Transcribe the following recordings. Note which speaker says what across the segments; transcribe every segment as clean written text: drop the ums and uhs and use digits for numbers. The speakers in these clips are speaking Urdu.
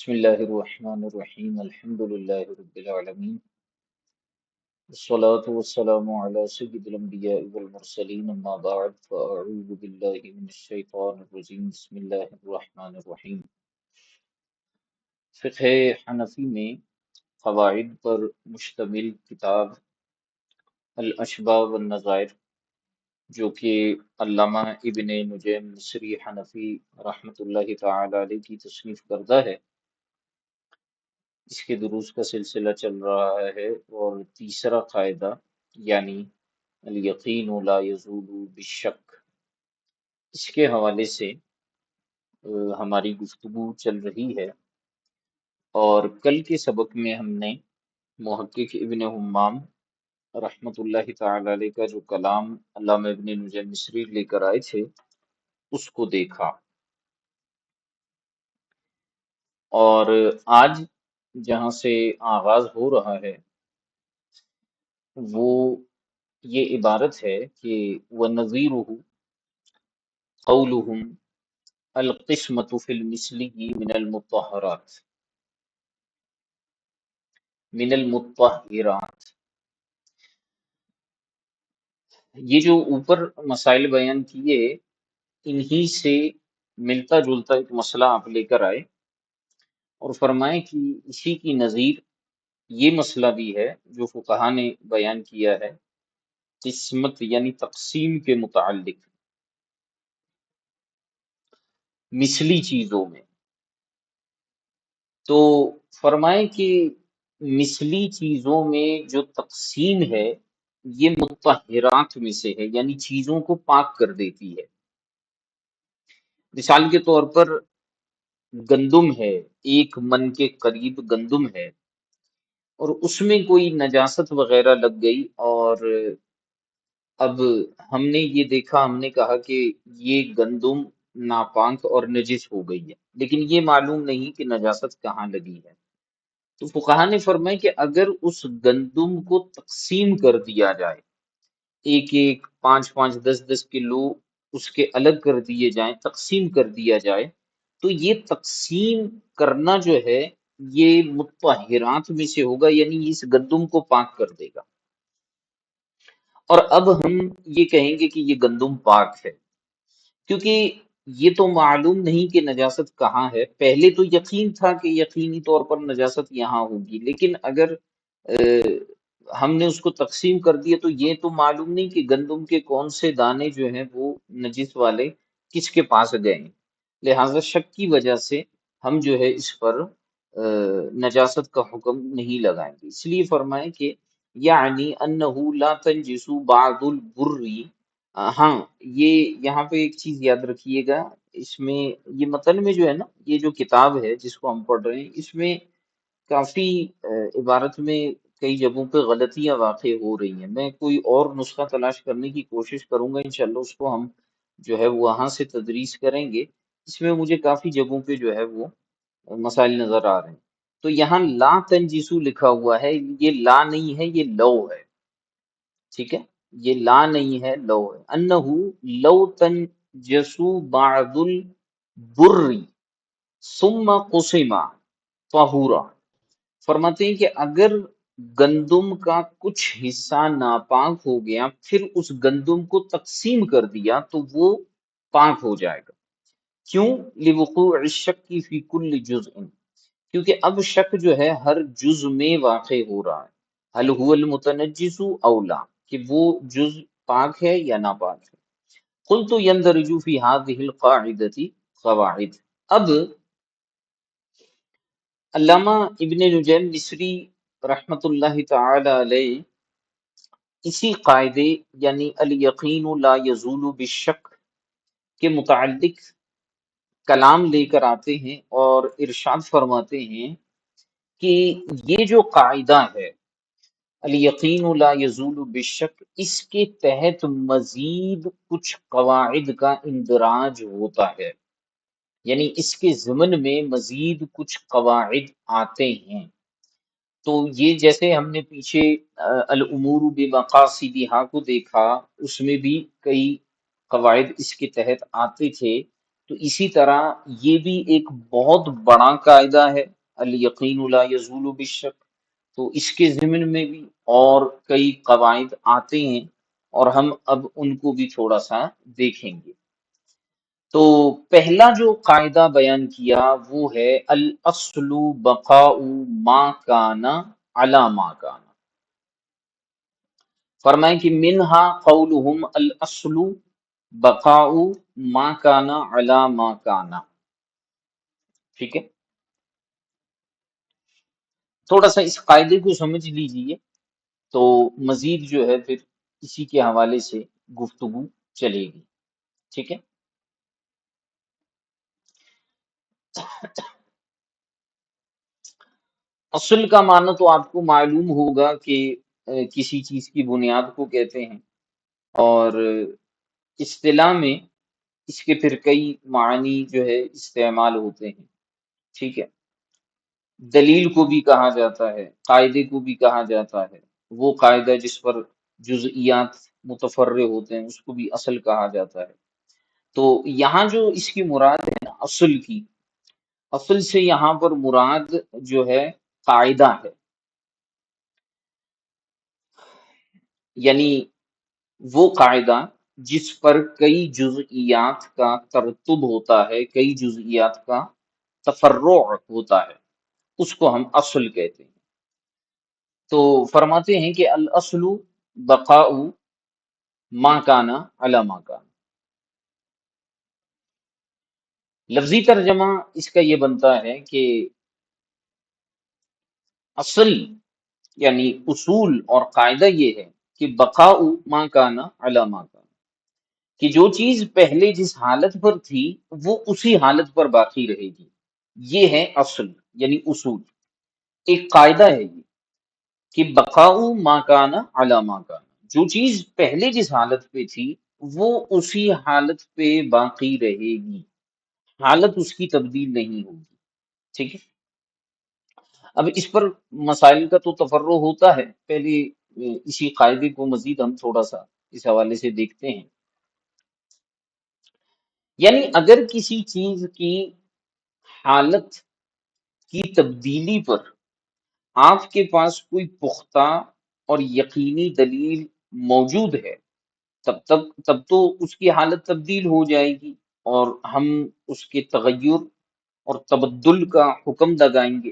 Speaker 1: بسم الله الرحمن الرحيم الحمد لله رب العالمين والصلاة والسلام على سيد الأنبياء والمرسلين أما بعد فأعوذ بالله من الشيطان الرجيم بسم الله الرحمن الرحيم فقہ حنفی میں قواعد پر مشتمل کتاب الاشباح والنظائر جو کہ علامہ ابن نجیم مصری حنفی رحمۃ اللہ تعالی علیہ کی تصنیف کردہ ہے، اس کے دروس کا سلسلہ چل رہا ہے اور تیسرا قاعدہ یعنی الیقین لا یزول بالشک، اس کے حوالے سے ہماری گفتگو چل رہی ہے۔ اور کل کے سبق میں ہم نے محقق ابن حمام رحمۃ اللہ تعالی علیہ کا جو کلام علامہ ابن نجیم مصری لے کر آئے تھے اس کو دیکھا، اور آج جہاں سے آغاز ہو رہا ہے وہ یہ عبارت ہے کہ وَنَظِيرُهُ قَوْلُهُمْ الْقِسْمَةُ فِي الْمِثْلِ من المطہرات۔ یہ جو اوپر مسائل بیان کیے انہی سے ملتا جلتا ایک مسئلہ آپ لے کر آئے اور فرمائے کہ اسی کی نظیر یہ مسئلہ بھی ہے جو فقہا نے بیان کیا ہے قسمت یعنی تقسیم کے متعلق مثلی چیزوں میں۔ تو فرمائے کہ مثلی چیزوں میں جو تقسیم ہے یہ مطہرات میں سے ہے، یعنی چیزوں کو پاک کر دیتی ہے۔ مثال کے طور پر گندم ہے، 1 من کے قریب گندم ہے اور اس میں کوئی نجاست وغیرہ لگ گئی، اور اب ہم نے یہ دیکھا، ہم نے کہا کہ یہ گندم ناپاک اور نجس ہو گئی ہے، لیکن یہ معلوم نہیں کہ نجاست کہاں لگی ہے۔ تو فقہا نے فرمایا کہ اگر اس گندم کو تقسیم کر دیا جائے، 1 1 5 5 10 10 کلو اس کے الگ کر دیے جائیں، تقسیم کر دیا جائے، تو یہ تقسیم کرنا جو ہے یہ مطہرات میں سے ہوگا، یعنی اس گندم کو پاک کر دے گا۔ اور اب ہم یہ کہیں گے کہ یہ گندم پاک ہے، کیونکہ یہ تو معلوم نہیں کہ نجاست کہاں ہے۔ پہلے تو یقین تھا کہ یقینی طور پر نجاست یہاں ہوگی، لیکن اگر ہم نے اس کو تقسیم کر دیا تو یہ تو معلوم نہیں کہ گندم کے کون سے دانے جو ہیں وہ نجس والے کس کے پاس گئے ہیں۔ لہذا شک کی وجہ سے ہم جو ہے اس پر نجاست کا حکم نہیں لگائیں گے۔ اس لیے فرمائے کہ یعنی انہ لا تنجس بعض البر۔ ہاں، یہ یہاں پہ ایک چیز یاد رکھیے گا، اس میں یہ متن میں جو ہے نا، یہ جو کتاب ہے جس کو ہم پڑھ رہے ہیں اس میں کافی عبارت میں کئی جگہوں پہ غلطیاں واقع ہو رہی ہیں۔ میں کوئی اور نسخہ تلاش کرنے کی کوشش کروں گا، انشاءاللہ اس کو ہم جو ہے وہاں سے تدریس کریں گے۔ اس میں مجھے کافی جگہوں پہ جو ہے وہ مسائل نظر آ رہے ہیں۔ تو یہاں لا تنجسو لکھا ہوا ہے، یہ لا نہیں ہے، یہ لو ہے، ٹھیک ہے؟ یہ لا نہیں ہے، لو ہے۔ انہو لو تنجسو بعض البر ثم قسم طہورا۔ فرماتے ہیں کہ اگر گندم کا کچھ حصہ ناپاک ہو گیا پھر اس گندم کو تقسیم کر دیا تو وہ پاک ہو جائے گا۔ کیوں؟ لوقوع الشک فی کل جزء، کیونکہ اب شک جو ہے ہر جز میں واقع ہو رہا ہے۔ هل هو المتنجس او لا، کہ وہ جز پاک ہے یا ناپاک ہے۔ قلت يندرج فی هذه القاعدة قواعد۔ اب علامہ ابن نجیم مصری رحمت اللہ تعالی علیہ اسی قاعدے یعنی الیقین لا یزول بالشک کے متعلق کلام لے کر آتے ہیں اور ارشاد فرماتے ہیں کہ یہ جو قاعدہ ہے الیقین لا یزول بالشک، اس کے تحت مزید کچھ قواعد کا اندراج ہوتا ہے، یعنی اس کے ضمن میں مزید کچھ قواعد آتے ہیں۔ تو یہ جیسے ہم نے پیچھے الامور بمقاصدہا کو دیکھا، اس میں بھی کئی قواعد اس کے تحت آتے تھے۔ تو اسی طرح یہ بھی ایک بہت بڑا قاعدہ ہے، الیقین لا یزول بالشک، تو اس کے ضمن میں بھی اور کئی قواعد آتے ہیں، اور ہم اب ان کو بھی تھوڑا سا دیکھیں گے۔ تو پہلا جو قاعدہ بیان کیا وہ ہے الاصل بقاء ما کان علی ما کان، فرمائیں کہ منہا قولہم الاصل بقاء ما کان علی ما کان، ٹھیک ہے۔ تھوڑا سا اس قاعدے کو سمجھ لیجئے تو مزید جو ہے پھر اسی کے حوالے سے گفتگو چلے گی، ٹھیک ہے۔ اصل کا معنی تو آپ کو معلوم ہوگا کہ کسی چیز کی بنیاد کو کہتے ہیں، اور اصطلاح میں اس کے پھر کئی معنی جو ہے استعمال ہوتے ہیں، ٹھیک ہے۔ دلیل کو بھی کہا جاتا ہے، قاعدے کو بھی کہا جاتا ہے، وہ قاعدہ جس پر جزئیات متفرع ہوتے ہیں اس کو بھی اصل کہا جاتا ہے۔ تو یہاں جو اس کی مراد ہے نا اصل کی، اصل سے یہاں پر مراد جو ہے قاعدہ ہے، یعنی وہ قاعدہ جس پر کئی جزئیات کا ترتب ہوتا ہے، کئی جزئیات کا تفرع ہوتا ہے، اس کو ہم اصل کہتے ہیں۔ تو فرماتے ہیں کہ الاصل بقاء ما کانا علی ما کان، لفظی ترجمہ اس کا یہ بنتا ہے کہ اصل یعنی اصول اور قاعدہ یہ ہے کہ بقاء ما کانا علی ما کان، کہ جو چیز پہلے جس حالت پر تھی وہ اسی حالت پر باقی رہے گی، یہ ہے اصل یعنی اصول، ایک قاعدہ ہے یہ کہ بقاء ما کان علی ما کان، جو چیز پہلے جس حالت پہ تھی وہ اسی حالت پہ باقی رہے گی، حالت اس کی تبدیل نہیں ہوگی، ٹھیک ہے۔ اب اس پر مسائل کا تو تفرع ہوتا ہے، پہلے اسی قاعدے کو مزید ہم تھوڑا سا اس حوالے سے دیکھتے ہیں۔ یعنی اگر کسی چیز کی حالت کی تبدیلی پر آپ کے پاس کوئی پختہ اور یقینی دلیل موجود ہے، تب تو اس کی حالت تبدیل ہو جائے گی، اور ہم اس کے تغیر اور تبدل کا حکم لگائیں گے۔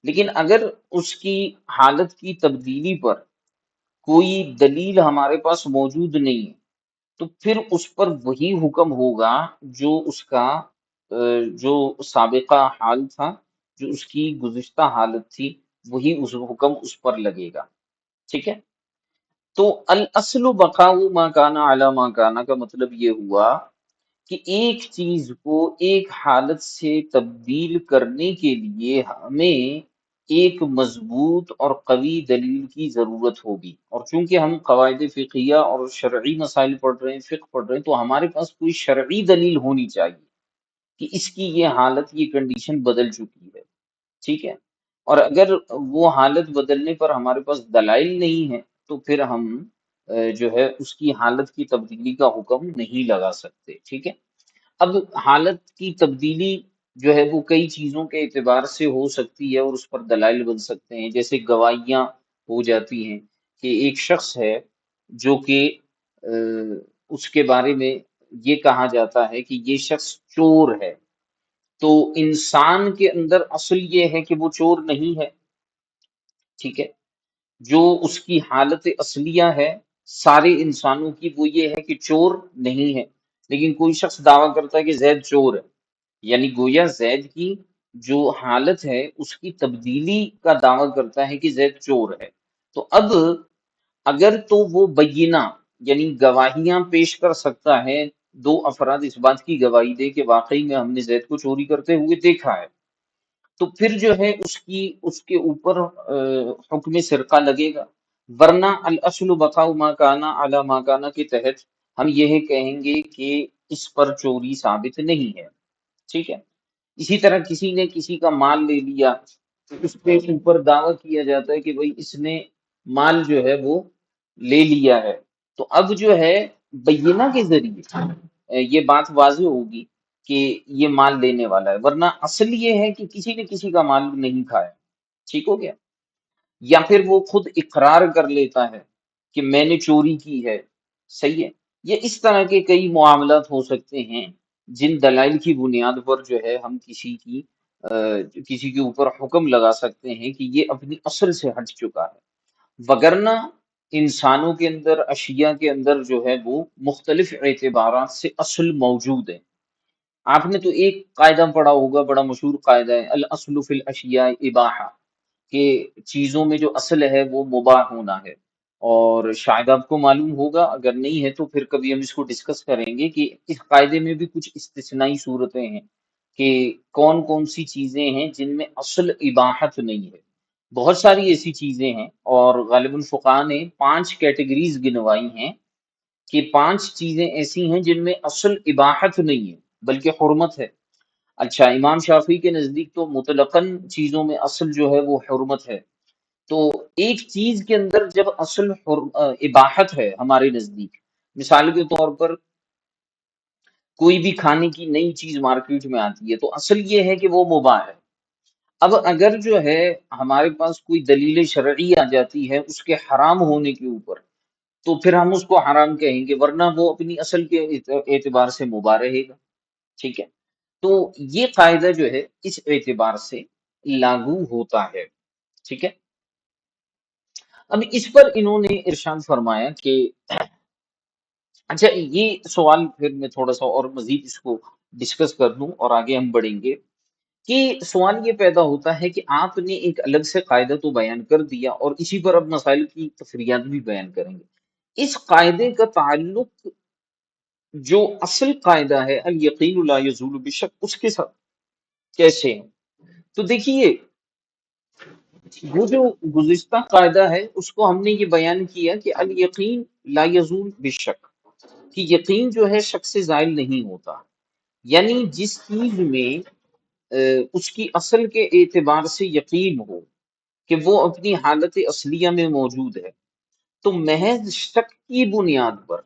Speaker 1: لیکن اگر اس کی حالت کی تبدیلی پر کوئی دلیل ہمارے پاس موجود نہیں ہے تو پھر اس پر وہی حکم ہوگا جو اس کا جو سابقہ حال تھا، جو اس کی گزشتہ حالت تھی، وہی اس حکم اس پر لگے گا، ٹھیک ہے۔ تو الاصل بقاء ما کان علی ما کان کا مطلب یہ ہوا کہ ایک چیز کو ایک حالت سے تبدیل کرنے کے لیے ہمیں ایک مضبوط اور قوی دلیل کی ضرورت ہوگی، اور چونکہ ہم قواعد فقہیہ اور شرعی مسائل پڑھ رہے ہیں، فقہ پڑھ رہے ہیں، تو ہمارے پاس کوئی شرعی دلیل ہونی چاہیے کہ اس کی یہ حالت، یہ کنڈیشن بدل چکی ہے، ٹھیک ہے۔ اور اگر وہ حالت بدلنے پر ہمارے پاس دلائل نہیں ہے تو پھر ہم جو ہے اس کی حالت کی تبدیلی کا حکم نہیں لگا سکتے، ٹھیک ہے۔ اب حالت کی تبدیلی جو ہے وہ کئی چیزوں کے اعتبار سے ہو سکتی ہے اور اس پر دلائل بن سکتے ہیں، جیسے گواہیاں ہو جاتی ہیں کہ ایک شخص ہے جو کہ اس کے بارے میں یہ کہا جاتا ہے کہ یہ شخص چور ہے، تو انسان کے اندر اصل یہ ہے کہ وہ چور نہیں ہے، ٹھیک ہے۔ جو اس کی حالت اصلیہ ہے سارے انسانوں کی وہ یہ ہے کہ چور نہیں ہے، لیکن کوئی شخص دعویٰ کرتا ہے کہ زید چور ہے، یعنی گویا زید کی جو حالت ہے اس کی تبدیلی کا دعویٰ کرتا ہے کہ زید چور ہے۔ تو اب اگر تو وہ بینہ یعنی گواہیاں پیش کر سکتا ہے، دو افراد اس بات کی گواہی دے کہ واقعی میں ہم نے زید کو چوری کرتے ہوئے دیکھا ہے، تو پھر جو ہے اس کے اوپر حکم سرقہ لگے گا، ورنہ الاصل بقاء ما کانا علی ما کانا کے تحت ہم یہ کہیں گے کہ اس پر چوری ثابت نہیں ہے، ٹھیک ہے۔ اسی طرح کسی نے کسی کا مال لے لیا تو اس پہ اوپر دعویٰ کیا جاتا ہے کہ بھئی اس نے مال جو ہے وہ لے لیا ہے، تو اب جو ہے بینہ کے ذریعے یہ بات واضح ہوگی کہ یہ مال لینے والا ہے، ورنہ اصل یہ ہے کہ کسی نے کسی کا مال نہیں کھایا، ٹھیک ہو گیا، یا پھر وہ خود اقرار کر لیتا ہے کہ میں نے چوری کی ہے، صحیح ہے، یہ اس طرح کے کئی معاملات ہو سکتے ہیں جن دلائل کی بنیاد پر جو ہے ہم کسی کے اوپر حکم لگا سکتے ہیں کہ یہ اپنی اصل سے ہٹ چکا ہے، وگرنہ انسانوں کے اندر، اشیاء کے اندر جو ہے وہ مختلف اعتبارات سے اصل موجود ہے۔ آپ نے تو ایک قاعدہ پڑھا ہوگا، بڑا مشہور قاعدہ ہے، الاصل فی الاشیاء اباحہ، کہ چیزوں میں جو اصل ہے وہ مباح ہونا ہے، اور شاید آپ کو معلوم ہوگا، اگر نہیں ہے تو پھر کبھی ہم اس کو ڈسکس کریں گے کہ اس قاعدے میں بھی کچھ استثنائی صورتیں ہیں کہ کون کون سی چیزیں ہیں جن میں اصل اباحت نہیں ہے۔ بہت ساری ایسی چیزیں ہیں، اور غالباً فقہا نے 5 کیٹیگریز گنوائی ہیں کہ 5 چیزیں ایسی ہیں جن میں اصل اباحت نہیں ہے بلکہ حرمت ہے۔ اچھا، امام شافعی کے نزدیک تو مطلقاً چیزوں میں اصل جو ہے وہ حرمت ہے، تو ایک چیز کے اندر جب اصل اباحت ہے ہمارے نزدیک، مثال کے طور پر کوئی بھی کھانے کی نئی چیز مارکیٹ میں آتی ہے تو اصل یہ ہے کہ وہ مباح ہے۔ اب اگر جو ہے ہمارے پاس کوئی دلیل شرعی آ جاتی ہے اس کے حرام ہونے کے اوپر، تو پھر ہم اس کو حرام کہیں گے، ورنہ وہ اپنی اصل کے اعتبار سے مباح رہے گا، ٹھیک ہے۔ تو یہ قاعدہ جو ہے اس اعتبار سے لاگو ہوتا ہے، ٹھیک ہے۔ اب اس پر انہوں نے ارشاد فرمایا کہ اچھا، یہ سوال پھر میں تھوڑا سا اور مزید اس کو ڈسکس کر دوں اور آگے ہم بڑھیں گے، کہ سوال یہ پیدا ہوتا ہے کہ آپ نے ایک الگ سے قاعدہ تو بیان کر دیا، اور اسی پر اب مسائل کی تفریعات بھی بیان کریں گے۔ اس قاعدے کا تعلق جو اصل قاعدہ ہے الیقین لا یزول بشک، اس کے ساتھ کیسے ہے؟ تو دیکھیے، وہ جو گزشتہ قاعدہ ہے اس کو ہم نے یہ بیان کیا کہ الیقین لا یزول بشک، کہ یقین جو ہے شک سے زائل نہیں ہوتا، یعنی جس چیز میں اس کی اصل کے اعتبار سے یقین ہو کہ وہ اپنی حالت اصلیہ میں موجود ہے، تو محض شک کی بنیاد پر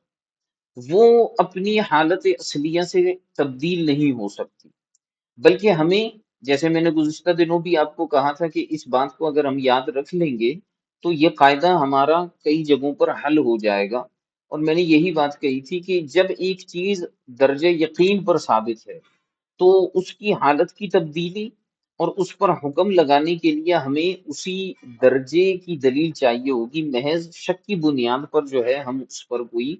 Speaker 1: وہ اپنی حالت اصلیہ سے تبدیل نہیں ہو سکتی، بلکہ ہمیں، جیسے میں نے گزشتہ دنوں بھی آپ کو کہا تھا کہ اس بات کو اگر ہم یاد رکھ لیں گے تو یہ قاعدہ ہمارا کئی جگہوں پر حل ہو جائے گا، اور میں نے یہی بات کہی تھی کہ جب ایک چیز درجہ یقین پر ثابت ہے تو اس کی حالت کی تبدیلی اور اس پر حکم لگانے کے لیے ہمیں اسی درجے کی دلیل چاہیے ہوگی، محض شک کی بنیاد پر جو ہے ہم اس پر کوئی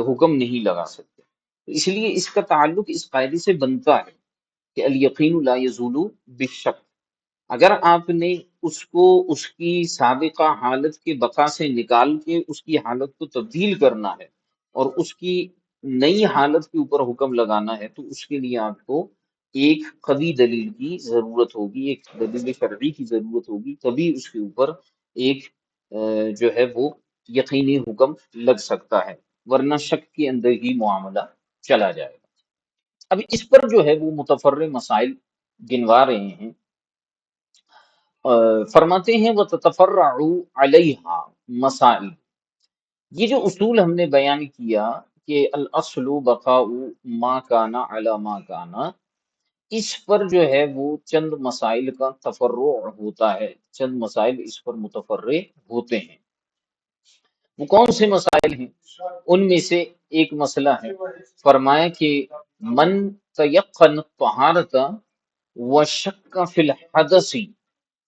Speaker 1: حکم نہیں لگا سکتے۔ اس لیے اس کا تعلق اس قاعدے سے بنتا ہے کہ الیقین لا یزول بالشک، اگر آپ نے اس کو اس کی سابقہ حالت کے بقا سے نکال کے اس کی حالت کو تبدیل کرنا ہے اور اس کی نئی حالت کے اوپر حکم لگانا ہے، تو اس کے لیے آپ کو ایک قوی دلیل کی ضرورت ہوگی، ایک دلیل شرعی کی ضرورت ہوگی، تبھی اس کے اوپر ایک جو ہے وہ یقینی حکم لگ سکتا ہے، ورنہ شک کے اندر ہی معاملہ چلا جائے گا۔ اب اس پر جو ہے وہ متفرع مسائل گنوا رہے ہیں، فرماتے ہیں وَتَتَفَرَّعُ عَلَيْهَا مسائل، یہ جو اصول ہم نے بیان کیا کہ الاصل بقاء ما کان علی ما کان، اس پر جو ہے وہ چند مسائل کا تفرع ہوتا ہے، چند مسائل اس پر متفرع ہوتے ہیں۔ وہ کون سے مسائل ہیں؟ ان میں سے ایک مسئلہ ہے، فرمایا کہ من تیقن طہارت و شک فی الحدث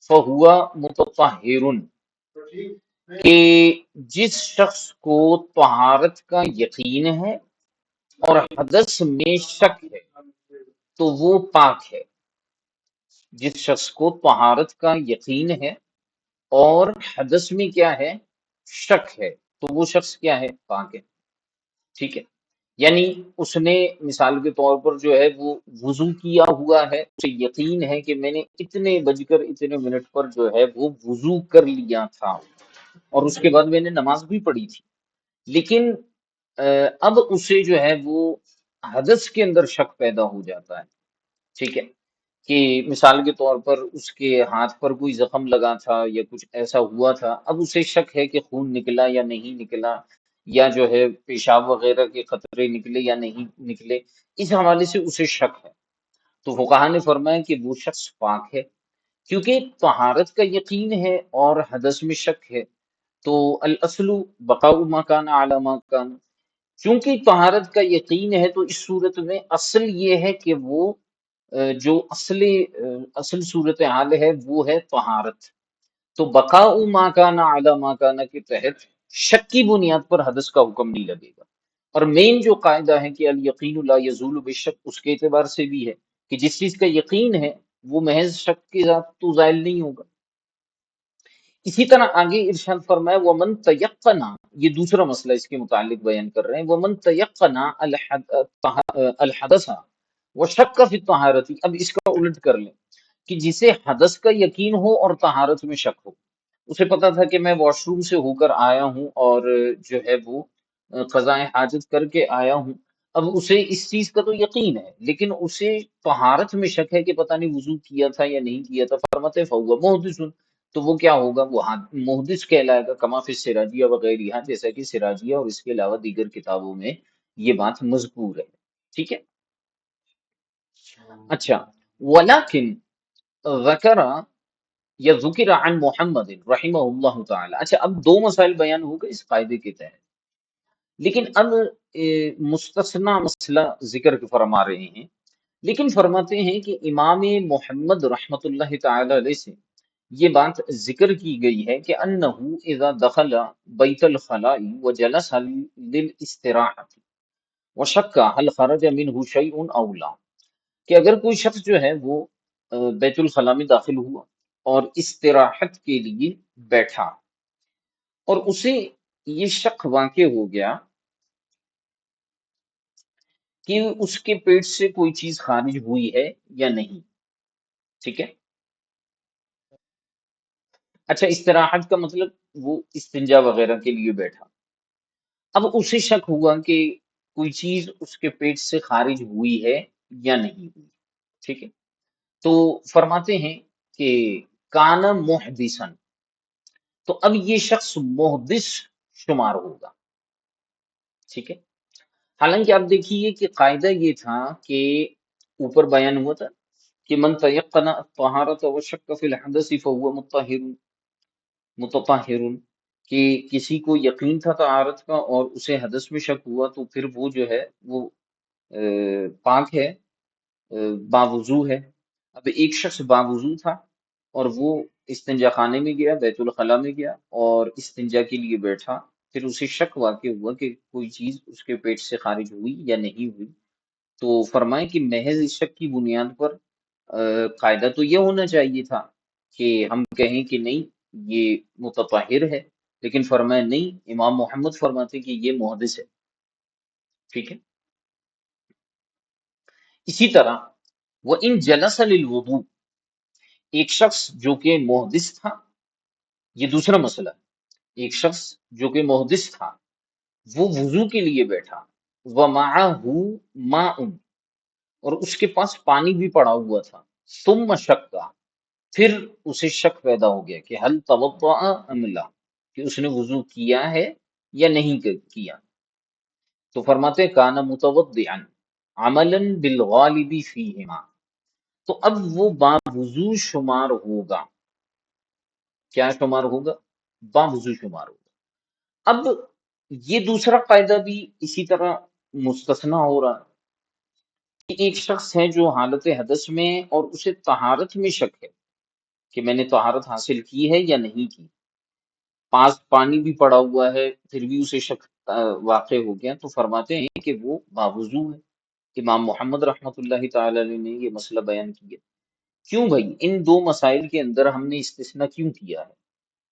Speaker 1: فہو متطہر، کہ جس شخص کو طہارت کا یقین ہے اور حدث میں شک ہے تو وہ پاک ہے۔ جس شخص کو طہارت کا یقین ہے اور حدث میں کیا ہے؟ شک ہے، تو وہ شخص کیا ہے؟ پاک ہے، ٹھیک ہے۔ یعنی اس نے مثال کے طور پر جو ہے وہ وضو کیا ہوا ہے، اسے یقین ہے کہ میں نے اتنے بج کر اتنے منٹ پر جو ہے وہ وضو کر لیا تھا اور اس کے بعد میں نے نماز بھی پڑھی تھی، لیکن اب اسے جو ہے وہ حدث کے اندر شک پیدا ہو جاتا ہے، ٹھیک ہے، کہ مثال کے طور پر اس کے ہاتھ پر کوئی زخم لگا تھا یا کچھ ایسا ہوا تھا، اب اسے شک ہے کہ خون نکلا یا نہیں نکلا، یا جو ہے پیشاب وغیرہ کے قطرے نکلے یا نہیں نکلے، اس حوالے سے اسے شک ہے، تو فقہا نے فرمایا کہ وہ شخص پاک ہے، کیونکہ طہارت کا یقین ہے اور حدث میں شک ہے، تو الاصل بقاء ما کان علی ما کان، چونکہ طہارت کا یقین ہے تو اس صورت میں اصل یہ ہے کہ وہ جو اصل صورت حال ہے وہ ہے طہارت، تو بقاء ما کان علی ما کان کے تحت شک کی بنیاد پر حدث کا حکم نہیں لگے گا، اور مین جو قاعدہ ہے کہ الیقین لا یزول بالشک، اس کے اعتبار سے بھی ہے کہ جس چیز کا یقین ہے وہ محض شک کے ذات تو زائل نہیں ہوگا۔ اسی طرح آگے ارشاد فرمایا ومن تیقنا، یہ دوسرا مسئلہ اس کے متعلق بیان کر رہے ہیں، ومن تیقنا الحدث وشک فی الطہارتی، اب اس کا الٹ کر لیں کہ جسے حدث کا یقین ہو اور طہارت میں شک ہو، اسے پتا تھا کہ میں واش روم سے ہو کر آیا ہوں اور جو ہے وہ قضاء حاجت کر کے آیا ہوں، اب اسے اس چیز کا تو یقین ہے لیکن اسے طہارت میں شک ہے کہ پتہ نہیں وضو کیا تھا یا نہیں کیا تھا، فرماتے فہو محدث، تو وہ کیا ہوگا، وہ محدث کہلائے گا، کما فی السراجیہ وغیرہ، جیسا کہ سراجیہ اور اس کے علاوہ دیگر کتابوں میں یہ بات مذکور ہے، ٹھیک ہے۔ اچھا، ولیکن ذکر یا ذکر عن محمد رحمہ اللہ تعالی، اچھا اب دو مسائل بیان ہو گئے اس قاعدے کے تحت، لیکن اب مستثنی مسئلہ ذکر فرما رہے ہیں، لیکن فرماتے ہیں کہ امام محمد رحمۃ اللہ تعالی علیہ سے یہ بات ذکر کی گئی ہے کہ انہو اذا دخل بیت الخلاء وجلس للاستراحة وشک هل خرج منه شیء او لا، کہ اگر کوئی شخص جو ہے وہ بیت الخلاء میں داخل ہوا اور استراحت کے لیے بیٹھا اور اسے یہ شک واقع ہو گیا کہ اس کے پیٹ سے کوئی چیز خارج ہوئی ہے یا نہیں، ٹھیک ہے۔ اچھا، استراحت کا مطلب وہ استنجا وغیرہ کے لیے بیٹھا، اب اسے شک ہوا کہ کوئی چیز اس کے پیٹ سے خارج ہوئی ہے یا نہیں ہوئی، ٹھیک ہے، تو فرماتے ہیں کہ کان محدثن، تو اب یہ شخص محدث شمار ہوگا، ٹھیک ہے۔ حالانکہ آپ دیکھیے کہ قاعدہ یہ تھا کہ اوپر بیان ہوا تھا کہ من تیقن الطہارۃ وشک فی الحدث فهو متطہر، کہ کسی کو یقین تھا طہارت کا اور اسے حدث میں شک ہوا تو پھر وہ جو ہے وہ پاک ہے، باوضو ہے۔ اب ایک شخص باوضو تھا اور وہ استنجا خانے میں گیا، بیت الخلاء میں گیا اور استنجا کے لیے بیٹھا، پھر اسے شک واقع ہوا کہ کوئی چیز اس کے پیٹ سے خارج ہوئی یا نہیں ہوئی، تو فرمائیں کہ محض اس شک کی بنیاد پر قاعدہ تو یہ ہونا چاہیے تھا کہ ہم کہیں کہ نہیں یہ متطہر ہے، لیکن فرمائے نہیں، امام محمد فرماتے کہ یہ محدث ہے، ٹھیک ہے۔ اسی طرح وہ ان جلس للوضوء، ایک شخص جو کہ محدث تھا، یہ دوسرا مسئلہ ہے، ایک شخص جو کہ محدث تھا وہ وضو کے لیے بیٹھا، ومعہ ماء، اور اس کے پاس پانی بھی پڑا ہوا تھا، ثم شک، پھر اسے شک پیدا ہو گیا کہ حل توضأ ام لا، کہ اس نے وضو کیا ہے یا نہیں کیا، تو فرماتے ہیں کان متوضئا عملا بالغالب فیہما، تو اب وہ باوضو شمار ہوگا، کیا شمار ہوگا، باوضو شمار ہوگا۔ اب یہ دوسرا قاعدہ بھی اسی طرح مستثنی ہو رہا ہے کہ ایک شخص ہے جو حالت حدث میں اور اسے طہارت میں شک ہے کہ میں نے طہارت حاصل کی ہے یا نہیں کی، پاس پانی بھی پڑا ہوا ہے پھر بھی اسے شک واقع ہو گیا، تو فرماتے ہیں کہ وہ باوضو ہے۔ امام محمد رحمۃ اللہ تعالی علیہ نے یہ مسئلہ بیان کیا، کیوں بھائی ان دو مسائل کے اندر ہم نے استثناء کیوں کیا ہے،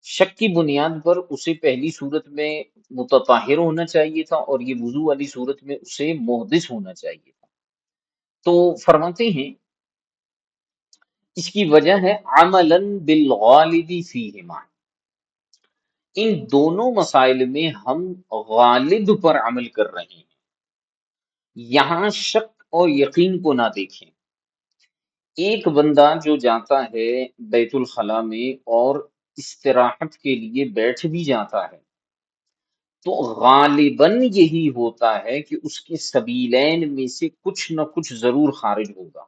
Speaker 1: شک کی بنیاد پر اسے پہلی صورت میں متطہر ہونا چاہیے تھا اور یہ وضو والی صورت میں اسے محدث ہونا چاہیے تھا، تو فرماتے ہیں اس کی وجہ ہے عملا بالغالب فیہما، ان دونوں مسائل میں ہم غالب پر عمل کر رہے ہیں، یہاں شک اور یقین کو نہ دیکھیں۔ ایک بندہ جو جاتا ہے بیت الخلاء میں اور استراحت کے لیے بیٹھ بھی جاتا ہے، تو غالباً یہی ہوتا ہے کہ اس کے سبیلین میں سے کچھ نہ کچھ ضرور خارج ہوگا،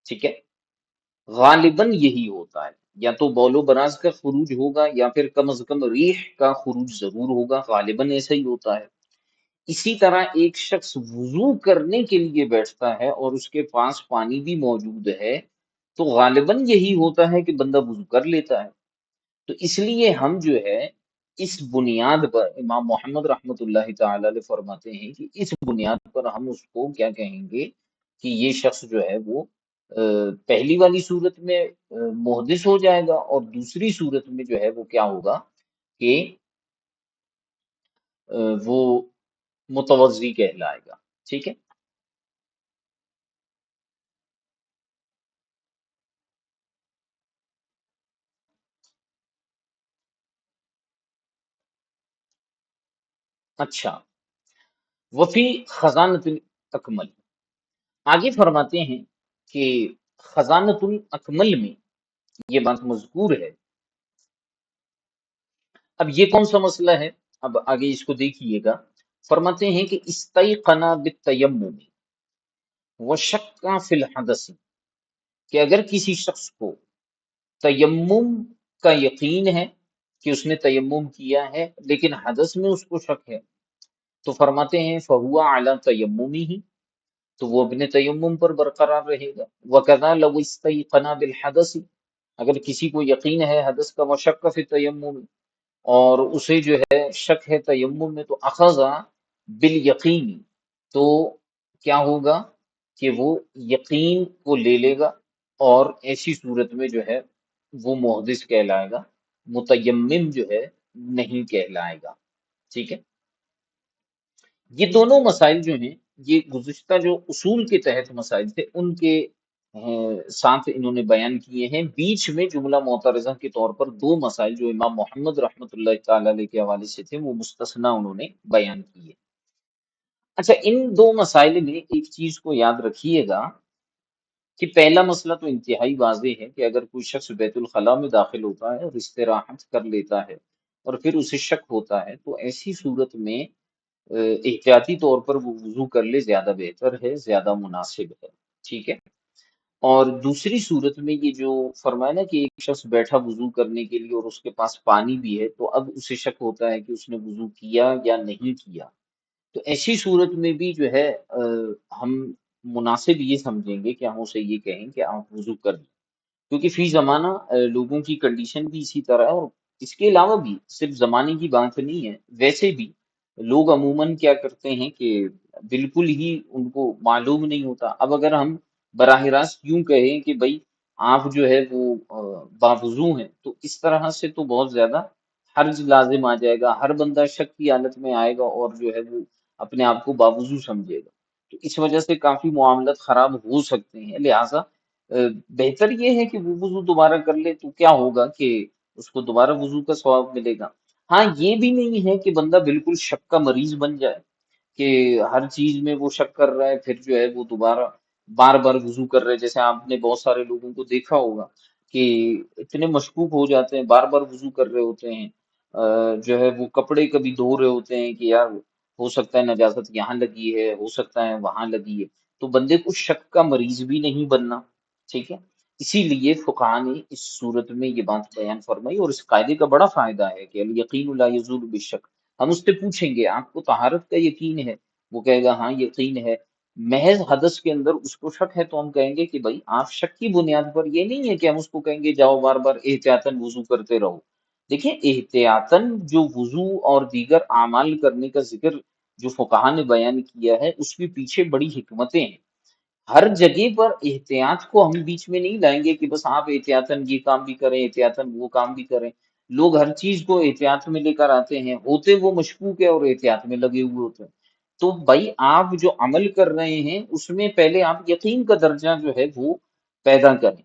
Speaker 1: ٹھیک ہے؟ غالباً یہی ہوتا ہے، یا تو بول و براز کا خروج ہوگا یا پھر کم از کم ریح کا خروج ضرور ہوگا، غالباً ایسا ہی ہوتا ہے۔ اسی طرح ایک شخص وضو کرنے کے لیے بیٹھتا ہے اور اس کے پاس پانی بھی موجود ہے، تو غالباً یہی ہوتا ہے کہ بندہ وضو کر لیتا ہے۔ تو اس لیے ہم جو ہے اس بنیاد پر، امام محمد رحمۃ اللہ تعالی علیہ فرماتے ہیں کہ اس بنیاد پر ہم اس کو کیا کہیں گے کہ یہ شخص جو ہے وہ پہلی والی صورت میں محدث ہو جائے گا، اور دوسری صورت میں جو ہے وہ کیا ہوگا کہ وہ متوضی کہلائے گا، ٹھیک ہے؟ اچھا، وفی خزانت الاکمل، آگے فرماتے ہیں کہ خزانت الاکمل میں یہ بات مذکور ہے۔ اب یہ کون سا مسئلہ ہے؟ اب آگے اس کو دیکھیے گا، فرماتے ہیں کہ استیقنا بالتیمم وشک فی الحدث، کہ اگر کسی شخص کو تیمم کا یقین ہے کہ اس نے تیمم کیا ہے لیکن حدث میں اس کو شک ہے، تو فرماتے ہیں فہو علی تیممہ، تو وہ اپنے تیمم پر برقرار رہے گا۔ وکذا لو استیقنا بالحدث، اگر کسی کو یقین ہے حدث کا، وشک فی التیمم، اور اسے جو ہے شک ہے تیمم میں، تو اخذ بالیقین، تو کیا ہوگا کہ وہ یقین کو لے لے گا، اور ایسی صورت میں جو ہے وہ محدث کہلائے گا، متیمم جو ہے نہیں کہلائے گا، ٹھیک ہے؟ یہ دونوں مسائل جو ہیں، یہ گزشتہ جو اصول کے تحت مسائل تھے ان کے ساتھ انہوں نے بیان کیے ہیں۔ بیچ میں جملہ معترضہ کے طور پر دو مسائل جو امام محمد رحمۃ اللہ تعالی علیہ کے حوالے سے تھے وہ مستثنا انہوں نے بیان کیے۔ اچھا، ان دو مسائل میں ایک چیز کو یاد رکھیے گا کہ پہلا مسئلہ تو انتہائی واضح ہے کہ اگر کوئی شخص بیت الخلاء میں داخل ہوتا ہے اور استراحت کر لیتا ہے اور پھر اسے شک ہوتا ہے، تو ایسی صورت میں احتیاطی طور پر وہ وضو کر لے، زیادہ بہتر ہے، زیادہ مناسب ہے، ٹھیک ہے؟ اور دوسری صورت میں یہ جو فرمایا نا کہ ایک شخص بیٹھا وضو کرنے کے لیے اور اس کے پاس پانی بھی ہے، تو اب اسے شک ہوتا ہے کہ اس نے وضو کیا یا نہیں کیا، تو ایسی صورت میں بھی جو ہے ہم مناسب یہ سمجھیں گے کہ ہم اسے یہ کہیں کہ آپ وضو کر لیں، کیونکہ فی زمانہ لوگوں کی کنڈیشن بھی اسی طرح ہے، اور اس کے علاوہ بھی صرف زمانے کی بات نہیں ہے، ویسے بھی لوگ عموماً کیا کرتے ہیں کہ بالکل ہی ان کو معلوم نہیں ہوتا۔ اب اگر ہم براہ راست یوں کہیں کہ بھائی آپ جو ہے وہ باوضو ہیں، تو اس طرح سے تو بہت زیادہ حرج لازم آ جائے گا، ہر بندہ شک کی حالت میں آئے گا اور جو ہے وہ اپنے آپ کو باوضو سمجھے گا، تو اس وجہ سے کافی معاملات خراب ہو سکتے ہیں۔ لہٰذا بہتر یہ ہے کہ وہ وضو دوبارہ کر لے، تو کیا ہوگا کہ اس کو دوبارہ وضو کا ثواب ملے گا۔ ہاں، یہ بھی نہیں ہے کہ بندہ بالکل شک کا مریض بن جائے کہ ہر چیز میں وہ شک کر رہا ہے، پھر جو ہے وہ دوبارہ بار بار وضو کر رہے ہیں۔ جیسے آپ نے بہت سارے لوگوں کو دیکھا ہوگا کہ اتنے مشکوک ہو جاتے ہیں، بار بار وضو کر رہے ہوتے ہیں، جو ہے وہ کپڑے کبھی دھو رہے ہوتے ہیں کہ یار ہو سکتا ہے نجاست یہاں لگی ہے، ہو سکتا ہے وہاں لگی ہے، تو بندے کو شک کا مریض بھی نہیں بننا، ٹھیک ہے؟ اسی لیے فقہا نے اس صورت میں یہ بات بیان فرمائی، اور اس قاعدے کا بڑا فائدہ ہے کہ الیقین لا یزول بالشک۔ ہم اس سے پوچھیں گے آپ کو طہارت کا یقین ہے؟ وہ کہے گا ہاں یقین ہے۔ محض حدث کے اندر اس کو شک ہے، تو ہم کہیں گے کہ بھائی آپ شک کی بنیاد پر، یہ نہیں ہے کہ ہم اس کو کہیں گے جاؤ بار بار احتیاطاً وضو کرتے رہو۔ دیکھیں، احتیاطاً جو وضو اور دیگر اعمال کرنے کا ذکر جو فقہا نے بیان کیا ہے، اس کے پیچھے بڑی حکمتیں ہیں۔ ہر جگہ پر احتیاط کو ہم بیچ میں نہیں لائیں گے کہ بس آپ احتیاطاً یہ کام بھی کریں، احتیاطاً وہ کام بھی کریں۔ لوگ ہر چیز کو احتیاط میں لے کر آتے ہیں، ہوتے وہ مشکوک ہے اور احتیاط میں لگے ہوئے ہوتے ہیں۔ تو بھائی آپ جو عمل کر رہے ہیں اس میں پہلے آپ یقین کا درجہ جو ہے وہ پیدا کریں۔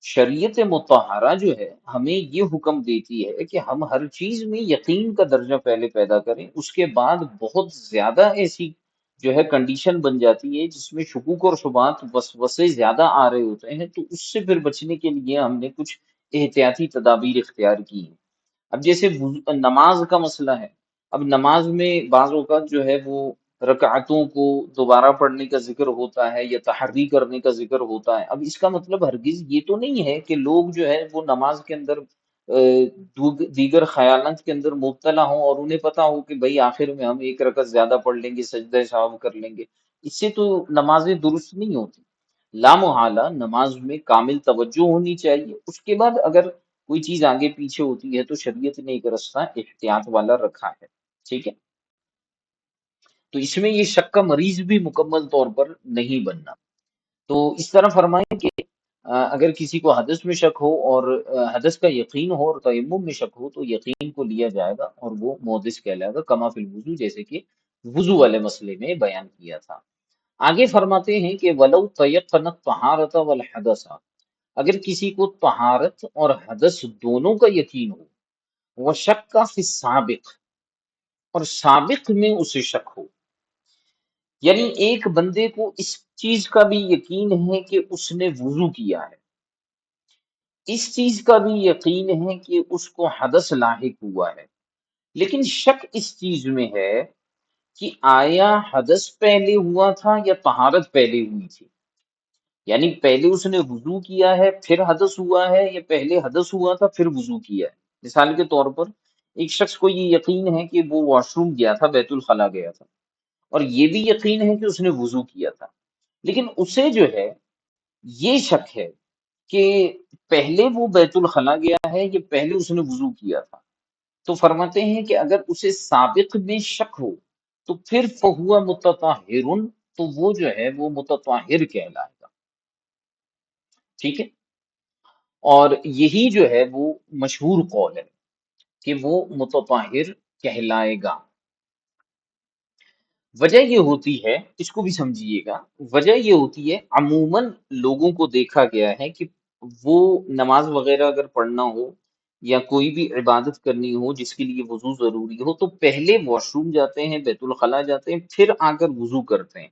Speaker 1: شریعت مطہرہ جو ہے ہمیں یہ حکم دیتی ہے کہ ہم ہر چیز میں یقین کا درجہ پہلے پیدا کریں، اس کے بعد بہت زیادہ ایسی جو ہے کنڈیشن بن جاتی ہے جس میں شکوک اور شبہات وسوسے زیادہ آ رہے ہوتے ہیں، تو اس سے پھر بچنے کے لیے ہم نے کچھ احتیاطی تدابیر اختیار کی ہیں۔ اب جیسے نماز کا مسئلہ ہے، اب نماز میں بعض اوقات جو ہے وہ رکعتوں کو دوبارہ پڑھنے کا ذکر ہوتا ہے یا تحری کرنے کا ذکر ہوتا ہے. اب اس کا مطلب ہرگز یہ تو نہیں ہے کہ لوگ جو ہے وہ نماز کے اندر دیگر خیالات کے اندر مبتلا ہوں اور انہیں پتا ہو کہ بھئی آخر میں ہم ایک رکعت زیادہ پڑھ لیں گے، سجدہ سہو کر لیں گے. اس سے تو نمازیں درست نہیں ہوتی. لامحالہ نماز میں کامل توجہ ہونی چاہیے. اس کے بعد اگر کوئی چیز آگے پیچھے ہوتی ہے تو شریعت نے ایک رستہ احتیاط والا رکھا ہے. ٹھیک ہے، تو اس میں یہ شک کا مریض بھی مکمل طور پر نہیں بننا. تو اس طرح فرمائیں کہ اگر کسی کو حدث میں شک ہو اور حدث کا یقین ہو اور تیمم میں شک ہو تو یقین کو لیا جائے گا اور وہ محدث کہلائے گا، کما فی الوضو، جیسے کہ وضو والے مسئلے میں بیان کیا تھا. آگے فرماتے ہیں کہ ولو تیقن الطہارۃ والحدث، اگر کسی کو طہارت اور حدث دونوں کا یقین ہو، وہ شک کا فی السابق، اور سابق میں اسے شک ہو. یعنی ایک بندے کو اس چیز کا بھی یقین ہے کہ اس نے وضو کیا ہے، اس چیز کا بھی یقین ہے کہ اس کو حدث لاحق ہوا ہے، لیکن شک اس چیز میں ہے کہ آیا حدث پہلے ہوا تھا یا طہارت پہلے ہوئی تھی. یعنی پہلے اس نے وضو کیا ہے پھر حدث ہوا ہے، یا پہلے حدث ہوا تھا پھر وضو کیا ہے. مثال کے طور پر ایک شخص کو یہ یقین ہے کہ وہ واش روم گیا تھا، بیت الخلاء گیا تھا، اور یہ بھی یقین ہے کہ اس نے وضو کیا تھا، لیکن اسے جو ہے یہ شک ہے کہ پہلے وہ بیت الخلاء گیا ہے یا پہلے اس نے وضو کیا تھا. تو فرماتے ہیں کہ اگر اسے سابق میں شک ہو تو پھر فہو متطہر، تو وہ جو ہے وہ متطہر کہلائے گا. ٹھیک ہے، اور یہی جو ہے وہ مشہور قول ہے کہ وہ متطہر کہلائے گا. وجہ یہ ہوتی ہے، اس کو بھی سمجھیے گا، وجہ یہ ہوتی ہے عموماً لوگوں کو دیکھا گیا ہے کہ وہ نماز وغیرہ اگر پڑھنا ہو یا کوئی بھی عبادت کرنی ہو جس کے لیے وضو ضروری ہو تو پہلے واش روم جاتے ہیں، بیت الخلاء جاتے ہیں، پھر آ کر وضو کرتے ہیں.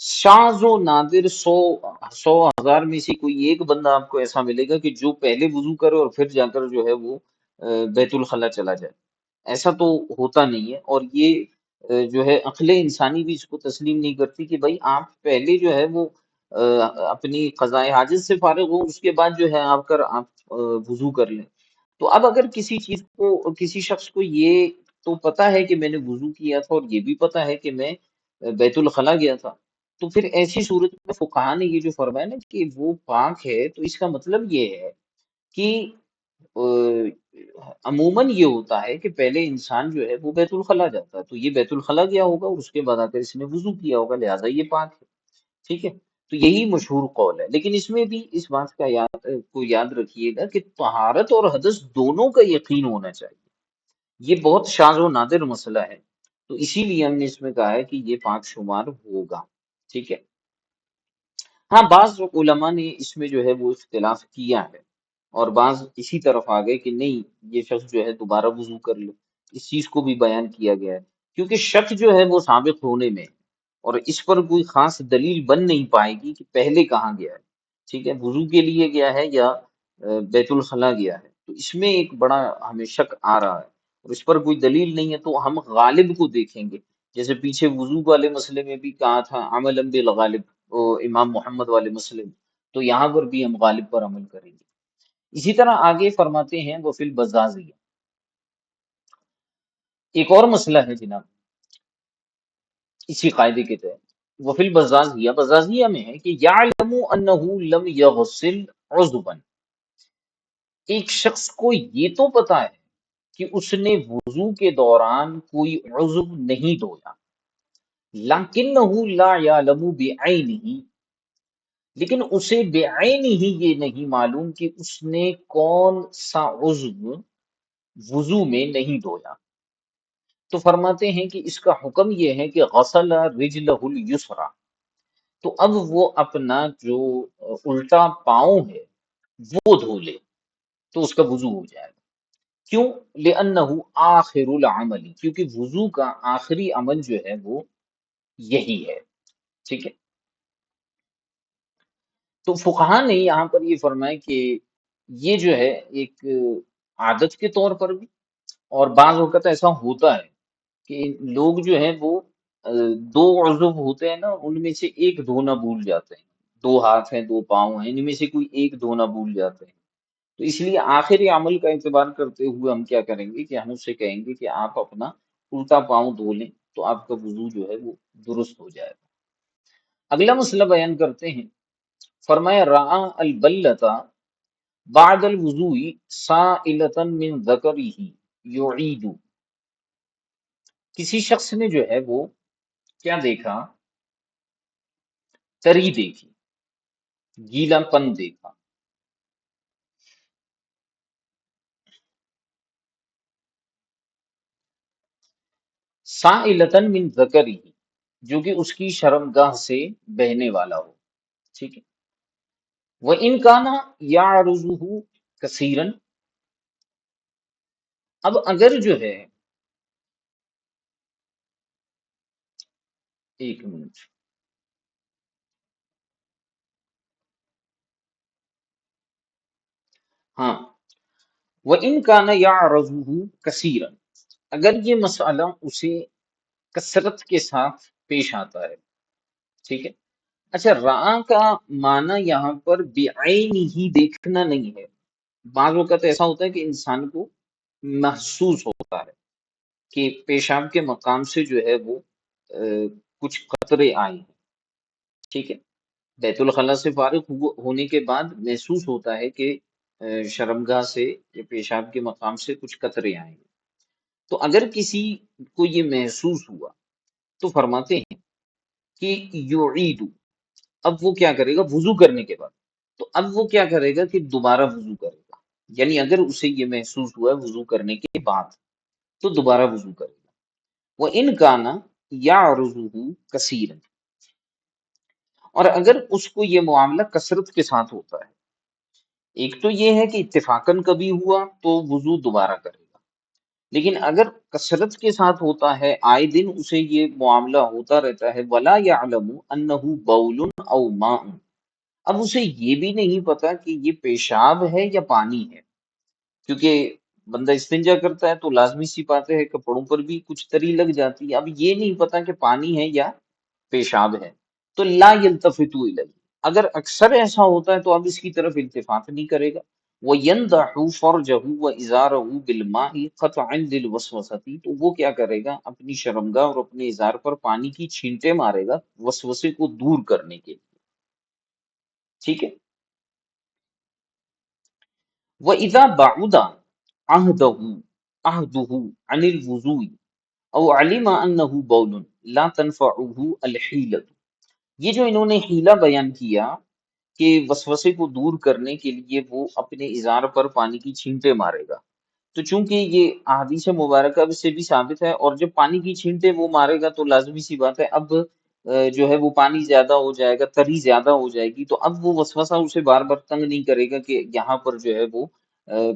Speaker 1: شاذ و نادر 100 میں سے کوئی ایک بندہ آپ کو ایسا ملے گا کہ جو پہلے وضو کرے اور پھر جا کر جو ہے وہ بیت الخلاء چلا جائے. ایسا تو ہوتا نہیں ہے، اور یہ جو ہے عقل انسانی بھی اس کو تسلیم نہیں کرتی کہ بھائی آپ پہلے جو ہے وہ اپنی قضاء حاجت سے فارغ ہو، اس کے بعد جو ہے آپ وضو کر لیں. تو اب اگر کسی چیز کو، کسی شخص کو یہ تو پتا ہے کہ میں نے وضو کیا تھا اور یہ بھی پتا ہے کہ میں بیت الخلاء گیا تھا، تو پھر ایسی صورت میں فقہا نے یہ جو فرمایا نا کہ وہ پاک ہے، تو اس کا مطلب یہ ہے کہ عموماً یہ ہوتا ہے کہ پہلے انسان جو ہے وہ بیت الخلاء جاتا ہے، تو یہ بیت الخلاء گیا ہوگا اور اس کے بعد آ کر اس نے وضو کیا ہوگا، لہٰذا یہ پاک ہے. ٹھیک ہے، تو یہی مشہور قول ہے. لیکن اس میں بھی اس بات کا یاد رکھیے گا کہ طہارت اور حدث دونوں کا یقین ہونا چاہیے. یہ بہت شاذ و نادر مسئلہ ہے، تو اسی لیے ہم نے اس میں کہا ہے کہ یہ پاک شمار ہوگا. ٹھیک ہے، ہاں بعض علماء نے اس میں جو ہے وہ اختلاف کیا ہے، اور بعض اسی طرف آ گئے کہ نہیں، یہ شخص جو ہے دوبارہ وضو کر لے. اس چیز کو بھی بیان کیا گیا ہے کیونکہ شک جو ہے وہ سابق ہونے میں ہے، اور اس پر کوئی خاص دلیل بن نہیں پائے گی کہ پہلے کہاں گیا ہے. ٹھیک ہے، وضو کے لیے گیا ہے یا بیت الخلاء گیا ہے، تو اس میں ایک بڑا ہمیں شک آ رہا ہے اور اس پر کوئی دلیل نہیں ہے. تو ہم غالب کو دیکھیں گے، جیسے پیچھے وضو والے مسئلے میں بھی کہا تھا عمل بالغالب، امام محمد والے مسئلے میں، تو یہاں پر بھی ہم غالب پر عمل کریں گے. اسی طرح آگے فرماتے ہیں وہ فی البزازیہ. ایک اور مسئلہ ہے جناب اسی قاعدے کے تحت، وہ فی البزازیہ، بزازیہ میں ہے کہ یعلم انہ لم یغسل عضبا، ایک شخص کو یہ تو پتا ہے کہ اس نے وضو کے دوران کوئی عضو نہیں دھویا، لیکنہ لا یعلم بعینہ، لیکن اسے بعین ہی یہ نہیں معلوم کہ اس نے کون سا عضو وضو میں نہیں دھویا. تو فرماتے ہیں کہ اس کا حکم یہ ہے کہ غسل رجلہ الیسریٰ، تو اب وہ اپنا جو الٹا پاؤں ہے وہ دھو لے تو اس کا وضو ہو جائے گا. کیوں؟ لأنہ آخر العمل، کیونکہ وضو کا آخری عمل جو ہے وہ یہی ہے. ٹھیک ہے، تو فقہا نے یہاں پر یہ فرمایا کہ یہ جو ہے ایک عادت کے طور پر بھی، اور بعض اوقات ایسا ہوتا ہے کہ لوگ جو ہیں وہ دو عضو ہوتے ہیں نا، ان میں سے ایک دھونا بھول جاتے ہیں. دو ہاتھ ہیں، دو پاؤں ہیں، ان میں سے کوئی ایک دھونا بھول جاتے ہیں. تو اس لیے آخری عمل کا اعتبار کرتے ہوئے ہم کیا کریں گے کہ ہم اس سے کہیں گے کہ آپ اپنا الٹا پاؤں دھو لیں، تو آپ کا وضو جو ہے وہ درست ہو جائے گا. اگلا مسئلہ بیان کرتے ہیں. فرمایا رعا البلتا بعد الوضوء سائلۃ من ذکرہ یعید. کسی شخص نے جو ہے وہ کیا دیکھا؟ تری دیکھی، گیلا پن دیکھا. سائلۃ من ذکرہ، جو کہ اس کی شرمگاہ سے بہنے والا ہو. ٹھیک ہے. وَإِنْ كَانَ يَعْرُضُهُ كَثِيرًا، اب اگر جو ہے، ایک منٹ، ہاں، وَإِنْ كَانَ يَعْرُضُهُ كَثِيرًا، اگر یہ مسئلہ اسے کثرت کے ساتھ پیش آتا ہے. ٹھیک ہے. اچھا، رعا کا معنی یہاں پر بعین ہی دیکھنا نہیں ہے. بعض اوقات ایسا ہوتا ہے کہ انسان کو محسوس ہوتا ہے کہ پیشاب کے مقام سے جو ہے وہ کچھ قطرے آئے ہیں. ٹھیک ہے. بیت الخلاء سے فارغ ہونے کے بعد محسوس ہوتا ہے کہ شرمگاہ سے یا پیشاب کے مقام سے کچھ قطرے آئے ہیں. تو اگر کسی کو یہ محسوس ہوا تو فرماتے ہیں کہ یعید، اب وہ کیا کرے گا وضو کرنے کے بعد؟ تو اب وہ کیا کرے گا کہ دوبارہ وضو کرے گا. یعنی اگر اسے یہ محسوس ہوا ہے وضو کرنے کے بعد تو دوبارہ وضو کرے گا. وہ ان کا نا یا رضو کثیر، اور اگر اس کو یہ معاملہ کثرت کے ساتھ ہوتا ہے، ایک تو یہ ہے کہ اتفاقاً کبھی ہوا تو وضو دوبارہ کرے گا، لیکن اگر کثرت کے ساتھ ہوتا ہے، آئے دن اسے یہ معاملہ ہوتا رہتا ہے، ولا یعلم انہ بول او ماء، اب اسے یہ بھی نہیں پتا کہ یہ پیشاب ہے یا پانی ہے. کیونکہ بندہ استنجا کرتا ہے تو لازمی سی بات ہے کپڑوں پر بھی کچھ تری لگ جاتی ہے. اب یہ نہیں پتا کہ پانی ہے یا پیشاب ہے، تو لا یلتفت الیہ، اگر اکثر ایسا ہوتا ہے تو اب اس کی طرف التفات نہیں کرے گا. وَيَنْضَحُ فَرْجَهُ وَإِزَارَهُ بِالْمَاءِ قَطْعًا لِلْوَسْوَسَةِ، تو وہ کیا کرے گا؟ اپنی شرمگاہ اور اپنے ازار پر پانی کی چھینٹے مارے گا وسوسے کو دور کرنے کے لیے. ٹھیک ہے. وَإِذَا بَعُدَ عَهْدُهُ عَنِ الْوُضُوءِ أَوْ عَلِمَ أَنَّهُ بَوْلٌ لَا تَنْفَعُهُ الْحِيلَةُ، یہ جو انہوں نے حیلہ بیان کیا کہ وسوسے کو دور کرنے کے لیے وہ اپنے ازار پر پانی کی چھینٹے مارے گا، تو چونکہ یہ احادیث مبارکہ سے بھی ثابت ہے، اور جب پانی کی چھینٹے وہ مارے گا تو لازمی سی بات ہے اب جو ہے وہ پانی زیادہ ہو جائے گا، تری زیادہ ہو جائے گی، تو اب وہ وسوسہ اسے بار بار تنگ نہیں کرے گا کہ یہاں پر جو ہے وہ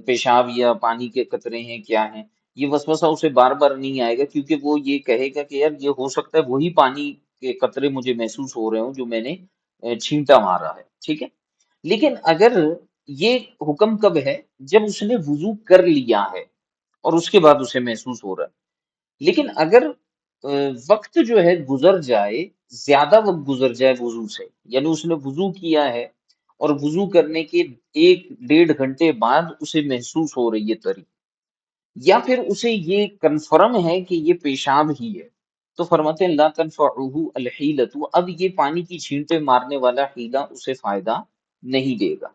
Speaker 1: پیشاب یا پانی کے قطرے ہیں کیا ہیں. یہ وسوسہ اسے بار بار نہیں آئے گا، کیونکہ وہ یہ کہے گا کہ یار یہ ہو سکتا ہے وہی پانی کے قطرے مجھے محسوس ہو رہے ہوں جو میں نے چھینٹا مارا ہے. ٹھیک ہے. لیکن اگر یہ حکم کب ہے؟ جب اس نے وضو کر لیا ہے اور اس کے بعد اسے محسوس ہو رہا ہے. لیکن اگر وقت جو ہے گزر جائے، زیادہ وقت گزر جائے وضو سے، یعنی اس نے وضو کیا ہے اور وضو کرنے کے 1 ڈیڑھ گھنٹے بعد اسے محسوس ہو رہی ہے تری، یا پھر اسے یہ کنفرم ہے کہ یہ پیشاب ہی ہے، تو فرماتے ہیں لا تنفعہ الحیلۃ، اب یہ پانی کی چھینٹے مارنے والا حیلہ اسے فائدہ نہیں دے گا.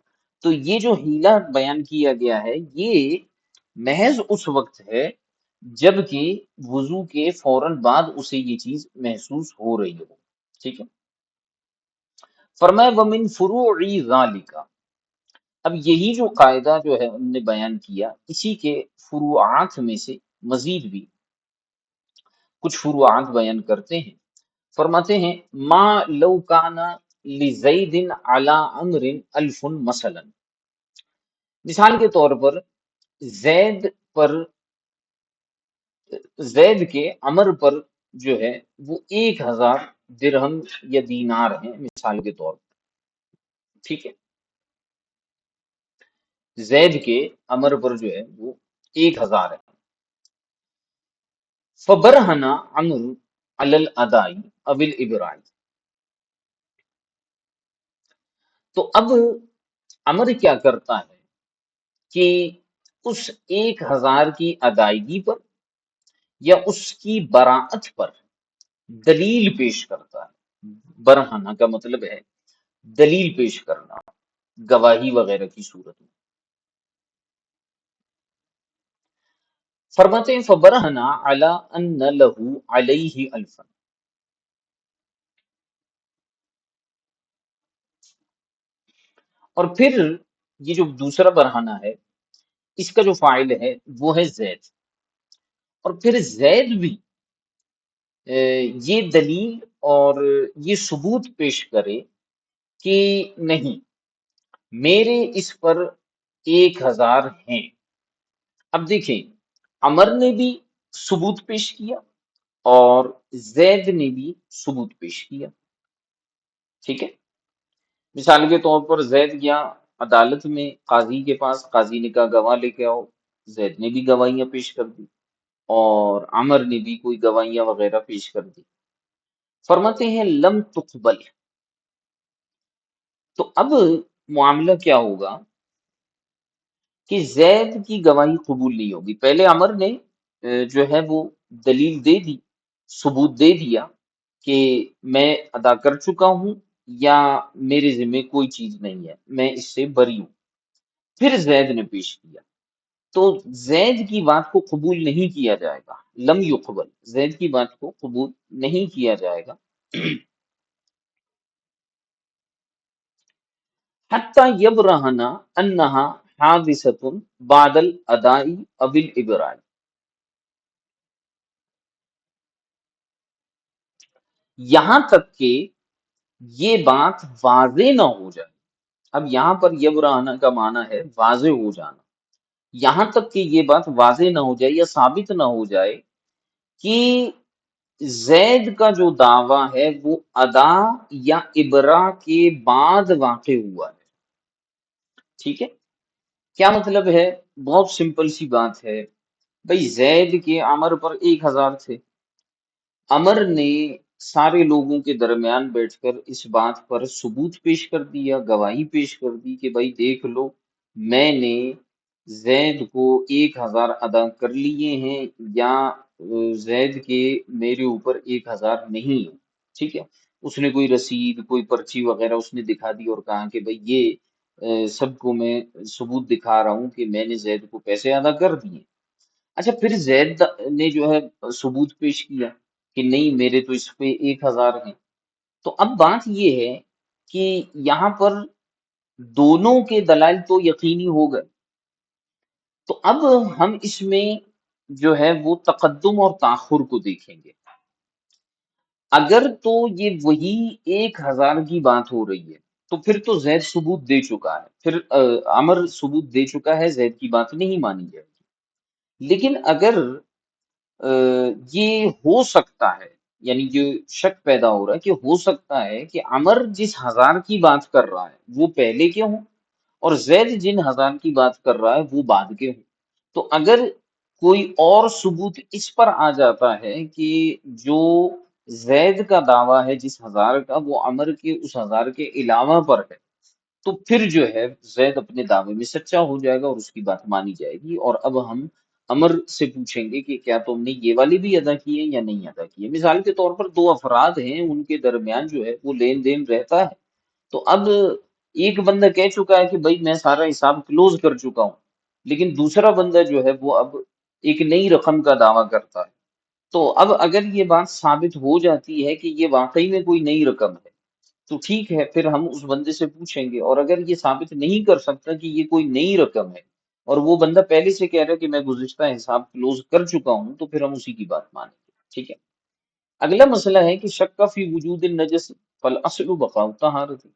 Speaker 1: تو یہ جو حیلہ بیان کیا گیا ہے یہ محض اس وقت ہے جبکہ وضو کے فوراً بعد اسے یہ چیز محسوس ہو رہی ہو. ٹھیک ہے. فرمایا ومن فروع ذالک، اب یہی جو قاعدہ جو ہے انہوں نے بیان کیا، اسی کے فروعات میں سے مزید بھی کچھ فروعات بیان کرتے ہیں. فرماتے ہیں ما لو کانا لزید علی عمر الف مثلا، مثال کے طور پر زید پر، زید کے عمر پر جو ہے وہ 1000 درہم یا دینار ہیں مثال کے طور پر. ٹھیک ہے. زید کے عمر پر جو ہے وہ 1000 ہے. فبرہنا عمرو علی الادائی اب الابرائی. تو اب امر کیا کرتا ہے کہ اس 1000 کی ادائیگی پر یا اس کی براعت پر دلیل پیش کرتا ہے. برہنہ کا مطلب ہے دلیل پیش کرنا، گواہی وغیرہ کی صورت میں. فرماتے ہیں فبرہنا علی ان لہ علیہ الفا. اور پھر یہ جو دوسرا برہنہ ہے اس کا جو فاعل ہے وہ ہے زید. اور پھر زید بھی یہ دلیل اور یہ ثبوت پیش کرے کہ نہیں، میرے اس پر 1000 ہیں. اب دیکھیں، عمر نے بھی ثبوت پیش کیا اور زید نے بھی ثبوت پیش کیا. ٹھیک ہے، مثال کے طور پر زید گیا عدالت میں قاضی کے پاس، قاضی نے کہا گواہ لے کے آؤ، زید نے بھی گواہیاں پیش کر دی اور عمر نے بھی کوئی گواہیاں وغیرہ پیش کر دی. فرماتے ہیں لم تقبل. تو اب معاملہ کیا ہوگا کہ زید کی گواہی قبول نہیں ہوگی. پہلے عمر نے جو ہے وہ دلیل دے دی، ثبوت دے دیا کہ میں ادا کر چکا ہوں یا میرے ذمہ کوئی چیز نہیں ہے، میں اس سے بری ہوں. پھر زید نے پیش کیا تو زید کی بات کو قبول نہیں کیا جائے گا. لم یقبل، زید کی بات کو قبول نہیں کیا جائے گا حتی یبرہنا انہا حادثۃ بعد الادائی اب الابرائی. یہاں تک کہ یہ بات واضح نہ ہو جائے. اب یہاں پر یبرہنا کا معنی ہے واضح ہو جانا. یہاں تک کہ یہ بات واضح نہ ہو جائے یا ثابت نہ ہو جائے کہ زید کا جو دعویٰ ہے وہ ادا یا ابرا کے بعد واقع ہوا ہے. ٹھیک ہے، کیا مطلب ہے؟ بہت سمپل سی بات ہے. بھئی زید کے عمر پر 1000 تھے. عمر نے سارے لوگوں کے درمیان بیٹھ کر اس بات پر ثبوت پیش کر دیا، گواہی پیش کر دی کہ بھائی دیکھ لو، میں نے زید کو 1000 ادا کر لیے ہیں یا زید کے میرے اوپر 1000 نہیں ہے. ٹھیک ہے، اس نے کوئی رسید، کوئی پرچی وغیرہ اس نے دکھا دی اور کہا کہ بھائی یہ سب کو میں ثبوت دکھا رہا ہوں کہ میں نے زید کو پیسے ادا کر دیے. اچھا، پھر زید نے جو ہے ثبوت پیش کیا کہ نہیں، میرے تو اس پہ 1000 ہیں. تو اب بات یہ ہے کہ یہاں پر دونوں کے دلائل تو یقینی ہو گئے. تو اب ہم اس میں جو ہے وہ تقدم اور تاخر کو دیکھیں گے. اگر تو یہ وہی 1000 کی بات ہو رہی ہے تو پھر تو زید ثبوت دے چکا ہے، پھر عمر ثبوت دے چکا ہے، زید کی بات نہیں مانی جائے گی. لیکن اگر یہ ہو سکتا ہے، یعنی جو شک پیدا ہو رہا ہے کہ ہو سکتا ہے کہ عمر جس 1000 کی بات کر رہا ہے وہ پہلے کے ہوں اور زید جن 1000 کی بات کر رہا ہے وہ بعد کے ہوں. تو اگر کوئی اور ثبوت اس پر آ جاتا ہے کہ جو زید کا دعویٰ ہے جس 1000 کا وہ عمر کے اس 1000 کے علاوہ پر ہے، تو پھر جو ہے زید اپنے دعوے میں سچا ہو جائے گا اور اس کی بات مانی جائے گی. اور اب ہم عمر سے پوچھیں گے کہ کیا تم نے یہ والی بھی ادا کی ہے یا نہیں ادا کی ہے. مثال کے طور پر دو افراد ہیں، ان کے درمیان جو ہے وہ لین دین رہتا ہے. تو اب ایک بندہ کہہ چکا ہے کہ بھائی میں سارا حساب کلوز کر چکا ہوں، لیکن دوسرا بندہ جو ہے وہ اب ایک نئی رقم کا دعویٰ کرتا ہے. تو اب اگر یہ بات ثابت ہو جاتی ہے کہ یہ واقعی میں کوئی نئی رقم ہے تو ٹھیک ہے، پھر ہم اس بندے سے پوچھیں گے. اور اگر یہ ثابت نہیں کر سکتا کہ یہ کوئی نئی رقم ہے اور وہ بندہ پہلے سے کہہ رہا ہے کہ میں گزشتہ حساب کلوز کر چکا ہوں، تو پھر ہم اسی کی بات مانیں گے. ٹھیک ہے، اگلا مسئلہ ہے کہ شک فی وجود النجس فالاصل بقاء طہارت.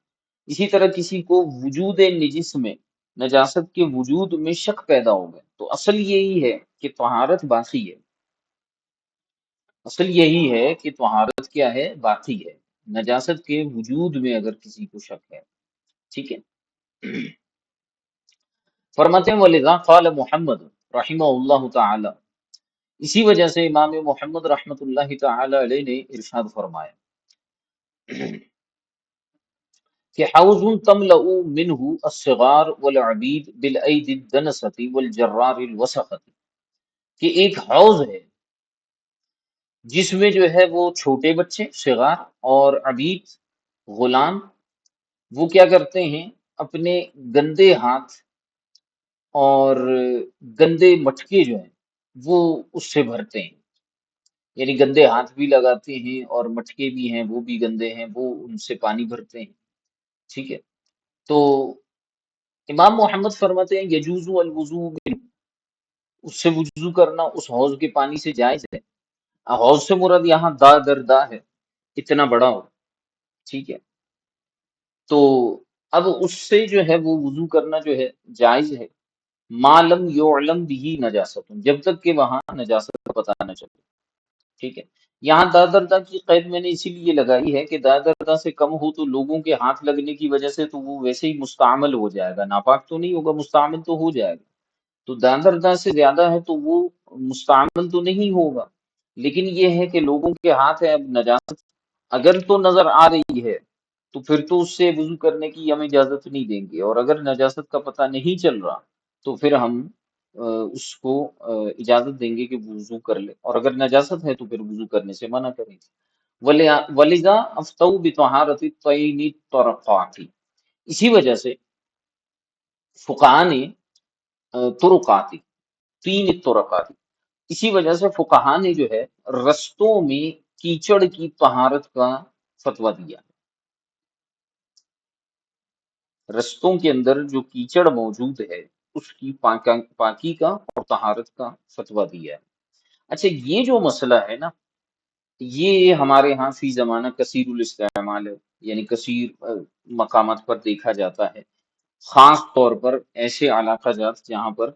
Speaker 1: اسی طرح کسی کو وجود نجس میں، نجاست کے وجود میں شک پیدا ہو گیا تو اصل یہی ہے کہ طہارت باقی ہے. اصل یہی ہے کہ طہارت کیا ہے؟ باقی ہے، نجاست کے وجود میں اگر کسی کو شک ہے. ٹھیک ہے، فرماتے ہیں وَلِذَا قَالَ محمد رحمہ اللہ تعالی. اسی وجہ سے امام محمد رحمۃ اللہ تعالی علیہ نے ارشاد فرمایا کہ حوض تملأ منہ الصغار والعبید بالأید الدنسۃ والجرار الوسخۃ، کہ ایک حوض ہے جس میں جو ہے وہ چھوٹے بچے صغار اور عبید غلام، وہ کیا کرتے ہیں، اپنے گندے ہاتھ اور گندے مٹکے جو ہیں وہ اس سے بھرتے ہیں، یعنی گندے ہاتھ بھی لگاتے ہیں اور مٹکے بھی ہیں وہ بھی گندے ہیں، وہ ان سے پانی بھرتے ہیں، ٹھیک ہے۔ تو امام محمد فرماتے ہیں یجوز الوضوء منہ، اس سے وضو کرنا اس حوض کے پانی سے جائز ہے۔ حوض سے مراد یہاں دا در دا ہے، اتنا بڑا ہو، ٹھیک ہے۔ تو اب اس سے جو ہے وہ وضو کرنا جو ہے جائز ہے، ما لم یعلم بھی نجاست، جب تک کہ وہاں نجاست کا پتہ نہ چلے، ٹھیک ہے۔ یہاں دادردا کی قید میں نے اسی لیے لگائی ہے کہ دادردا سے کم ہو تو لوگوں کے ہاتھ لگنے کی وجہ سے تو وہ ویسے ہی مستعمل ہو جائے گا، ناپاک تو نہیں ہوگا، مستعمل تو ہو جائے گا۔ تو دادردا سے زیادہ ہے تو وہ مستعمل تو نہیں ہوگا، لیکن یہ ہے کہ لوگوں کے ہاتھ ہے، اب نجاست اگر تو نظر آ رہی ہے تو پھر تو اس سے وضو کرنے کی ہم اجازت نہیں دیں گے، اور اگر نجاست کا پتہ نہیں چل رہا تو پھر ہم اس کو اجازت دیں گے کہ وضو کر لے، اور اگر نجاست ہے تو پھر وضو کرنے سے منع کریں گے۔ وَلِذَا أَفْتَوْا بِطَہَارَةِ الطَّيْنِ الطَّرَقَاتِ، اسی وجہ سے فقہاء نے طرقاتی، تین الطرقات، اسی وجہ سے فقہاء نے جو ہے رستوں میں کیچڑ کی طہارت کا فتویٰ دیا، رستوں کے اندر جو کیچڑ موجود ہے اس کی پاکی کا اور طہارت کا فتویٰ دیا ہے۔ اچھا یہ جو مسئلہ ہے نا، یہ ہمارے ہاں فی زمانہ کثیر الاستعمال ہے، یعنی کثیر مقامات پر دیکھا جاتا ہے، خاص طور پر ایسے علاقہ جات جہاں پر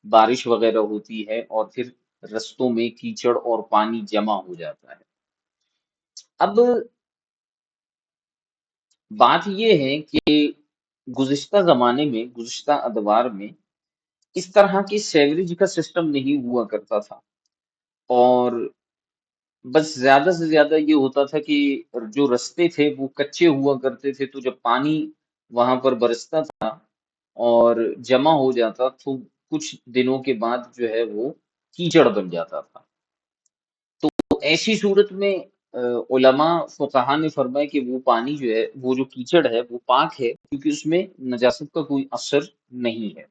Speaker 1: بارش وغیرہ ہوتی ہے اور پھر رستوں میں کیچڑ اور پانی جمع ہو جاتا ہے۔ اب بات یہ ہے کہ گزشتہ زمانے میں، گزشتہ ادوار میں اس طرح کی سیوریج کا سسٹم نہیں ہوا کرتا تھا، اور بس زیادہ سے زیادہ یہ ہوتا تھا کہ جو رستے تھے وہ کچے ہوا کرتے تھے، تو جب پانی وہاں پر برستا تھا اور جمع ہو جاتا تو کچھ دنوں کے بعد جو ہے وہ کیچڑ بن جاتا تھا۔ تو ایسی صورت میں علماء فقہا نے فرمایا کہ وہ پانی جو ہے، وہ جو کیچڑ ہے وہ پاک ہے، کیونکہ اس میں نجاست کا کوئی اثر نہیں ہے۔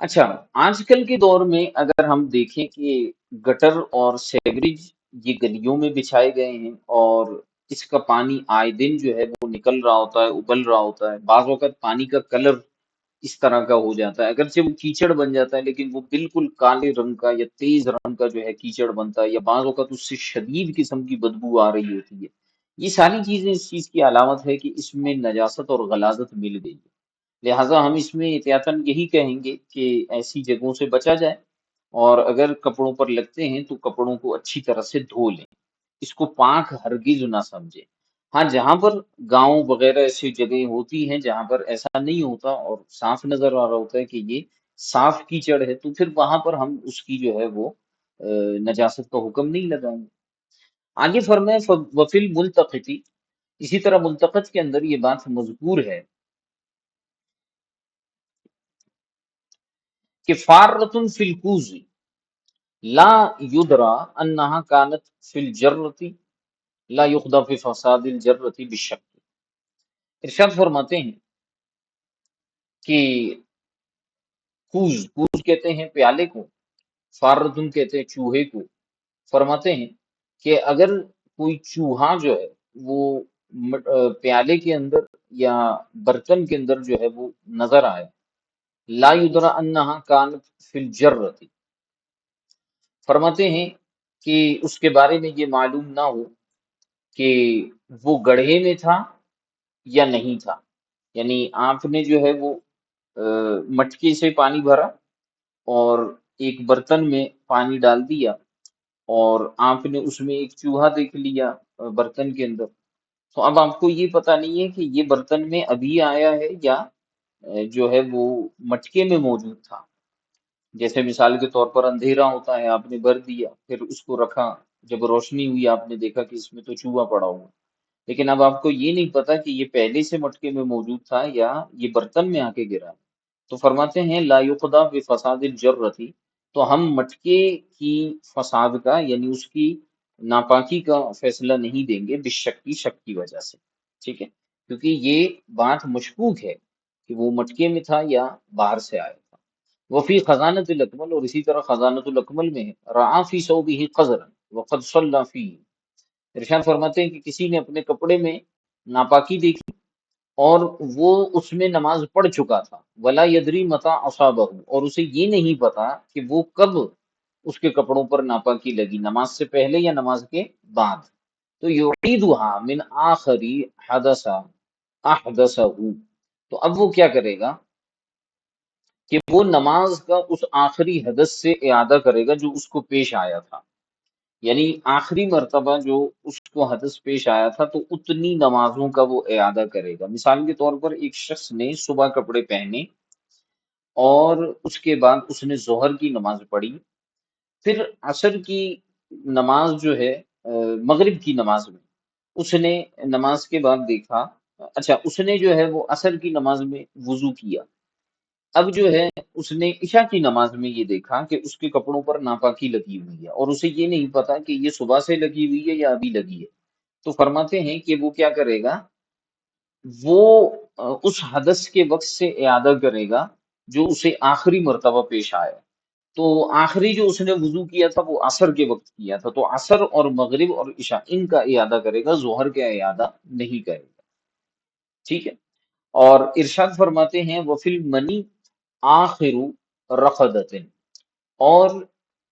Speaker 1: اچھا، آج کل کے دور میں اگر ہم دیکھیں کہ گٹر اور سیوریج یہ گلیوں میں بچھائے گئے ہیں، اور اس کا پانی آئے دن جو ہے وہ نکل رہا ہوتا ہے، ابل رہا ہوتا ہے، بعض اوقات پانی کا کلر اس طرح کا ہو جاتا ہے، اگرچہ وہ کیچڑ بن جاتا ہے لیکن وہ بالکل کالے رنگ کا یا تیز رنگ کا جو ہے کیچڑ بنتا ہے، یا بعض اوقات اس سے شدید قسم کی بدبو آ رہی ہوتی ہے۔ یہ ساری چیزیں اس چیز کی علامت ہے کہ اس میں نجاست اور غلاظت مل گئی ہے، لہٰذا ہم اس میں احتیاطاً یہی کہیں گے کہ ایسی جگہوں سے بچا جائے، اور اگر کپڑوں پر لگتے ہیں تو کپڑوں کو اچھی طرح سے دھو لیں، اس کو پاک ہرگز نہ سمجھیں۔ ہاں جہاں پر گاؤں وغیرہ ایسی جگہیں ہوتی ہیں جہاں پر ایسا نہیں ہوتا اور صاف نظر آ رہا ہوتا ہے کہ یہ صاف کیچڑ ہے، تو پھر وہاں پر ہم اس کی جو ہے وہ نجاست کا حکم نہیں لگائیں گے۔ آگے فرمائے وفل ملتقطی، اسی طرح ملتقط کے اندر یہ بات مذکور ہے کہ فارۃ فی الکوز لا یدرا انہا کانت فی الجرۃ لا یقدر فی فساد الجرۃ بالشک، ارشاد فرماتے ہیں کہ کوز کہتے ہیں پیالے کو، فاردن کہتے ہیں چوہے کو، فرماتے ہیں کہ اگر کوئی چوہا جو ہے وہ پیالے کے اندر یا برتن کے اندر جو ہے وہ نظر آئے، لا یدرا انہا کانت فی الجرۃ، فرماتے ہیں کہ اس کے بارے میں یہ معلوم نہ ہو کہ وہ گڑھے میں تھا یا نہیں تھا، یعنی آپ نے جو ہے وہ مٹکے سے پانی بھرا اور ایک برتن میں پانی ڈال دیا، اور آپ نے اس میں ایک چوہا دیکھ لیا برتن کے اندر، تو اب آپ کو یہ پتہ نہیں ہے کہ یہ برتن میں ابھی آیا ہے یا جو ہے وہ مٹکے میں موجود تھا۔ جیسے مثال کے طور پر اندھیرا ہوتا ہے، آپ نے بھر دیا، پھر اس کو رکھا، جب روشنی ہوئی آپ نے دیکھا کہ اس میں تو چوہا پڑا ہوا، لیکن اب آپ کو یہ نہیں پتا کہ یہ پہلے سے مٹکے میں موجود تھا یا یہ برتن میں آ کے گرا ہے۔ تو فرماتے ہیں لا یقضا بفساد الجرتی، تو ہم مٹکے کی فساد کا یعنی اس کی ناپاکی کا فیصلہ نہیں دیں گے بالشک کی، شک کی وجہ سے، ٹھیک ہے، کیونکہ یہ بات مشکوک ہے کہ وہ مٹکے میں تھا یا باہر سے آیا تھا۔ وفی خزانت الاکمل، اور اسی طرح خزانت الاکمل میں ہے رعا فی ثوبہ قذرا وقد صلی فیہ، ارشاد فرماتے ہیں کہ کسی نے اپنے کپڑے میں ناپاکی دیکھی اور وہ اس میں نماز پڑھ چکا تھا، ولا یدری متی اصابہ، اور اسے یہ نہیں پتا کہ وہ کب اس کے کپڑوں پر ناپاکی لگی، نماز سے پہلے یا نماز کے بعد، تو یعیدھا من آخری حدث احدثہ، تو اب وہ کیا کرے گا کہ وہ نماز کا اس آخری حدث سے اعادہ کرے گا جو اس کو پیش آیا تھا، یعنی آخری مرتبہ جو اس کو حدث پیش آیا تھا تو اتنی نمازوں کا وہ اعادہ کرے گا۔ مثال کے طور پر ایک شخص نے صبح کپڑے پہنے اور اس کے بعد اس نے ظہر کی نماز پڑھی، پھر عصر کی نماز جو ہے مغرب کی نماز میں اس نے نماز کے بعد دیکھا، اچھا اس نے جو ہے وہ عصر کی نماز میں وضو کیا، اب جو ہے اس نے عشاء کی نماز میں یہ دیکھا کہ اس کے کپڑوں پر ناپاکی لگی ہوئی ہے اور اسے یہ نہیں پتا کہ یہ صبح سے لگی ہوئی ہے یا ابھی لگی ہے، تو فرماتے ہیں کہ وہ کیا کرے گا، وہ اس حدث کے وقت سے اعادہ کرے گا جو اسے آخری مرتبہ پیش آیا، تو آخری جو اس نے وضو کیا تھا وہ عصر کے وقت کیا تھا، تو عصر اور مغرب اور عشاء ان کا اعادہ کرے گا، ظہر کا اعادہ نہیں کرے گا، ٹھیک ہے۔ اور ارشاد فرماتے ہیں وفی المنی آخر رقدۃ، اور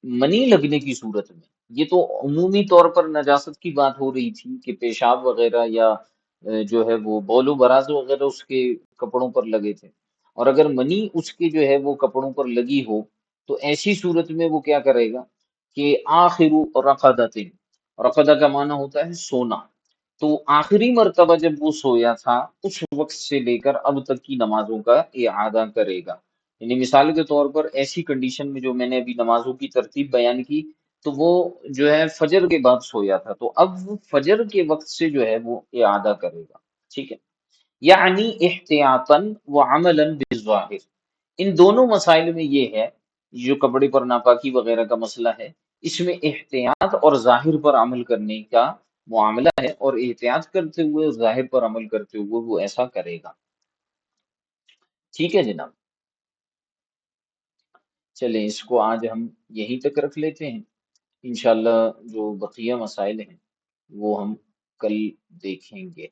Speaker 1: منی لگنے کی صورت میں، یہ تو عمومی طور پر نجاست کی بات ہو رہی تھی کہ پیشاب وغیرہ یا جو ہے وہ بول و براز وغیرہ اس کے کپڑوں پر لگے تھے، اور اگر منی اس کے جو ہے وہ کپڑوں پر لگی ہو تو ایسی صورت میں وہ کیا کرے گا کہ آخر رقدۃ، رقدہ کا معنی ہوتا ہے سونا، تو آخری مرتبہ جب وہ سویا تھا اس وقت سے لے کر اب تک کی نمازوں کا اعادہ کرے گا، یعنی مثال کے طور پر ایسی کنڈیشن میں جو میں نے ابھی نمازوں کی ترتیب بیان کی، تو وہ جو ہے فجر کے بعد سویا تھا تو اب وہ فجر کے وقت سے جو ہے وہ اعادہ کرے گا، ٹھیک ہے، یعنی احتیاطاً و عملاً بالظاہر، ان دونوں مسائل میں یہ ہے، جو کپڑے پر ناپاکی وغیرہ کا مسئلہ ہے اس میں احتیاط اور ظاہر پر عمل کرنے کا معاملہ ہے، اور احتیاط کرتے ہوئے اور ظاہر پر عمل کرتے ہوئے وہ ایسا کرے گا، ٹھیک ہے جناب۔ چلیں اس کو آج ہم یہیں تک رکھ لیتے ہیں، انشاءاللہ جو بقیہ مسائل ہیں وہ ہم کل دیکھیں گے۔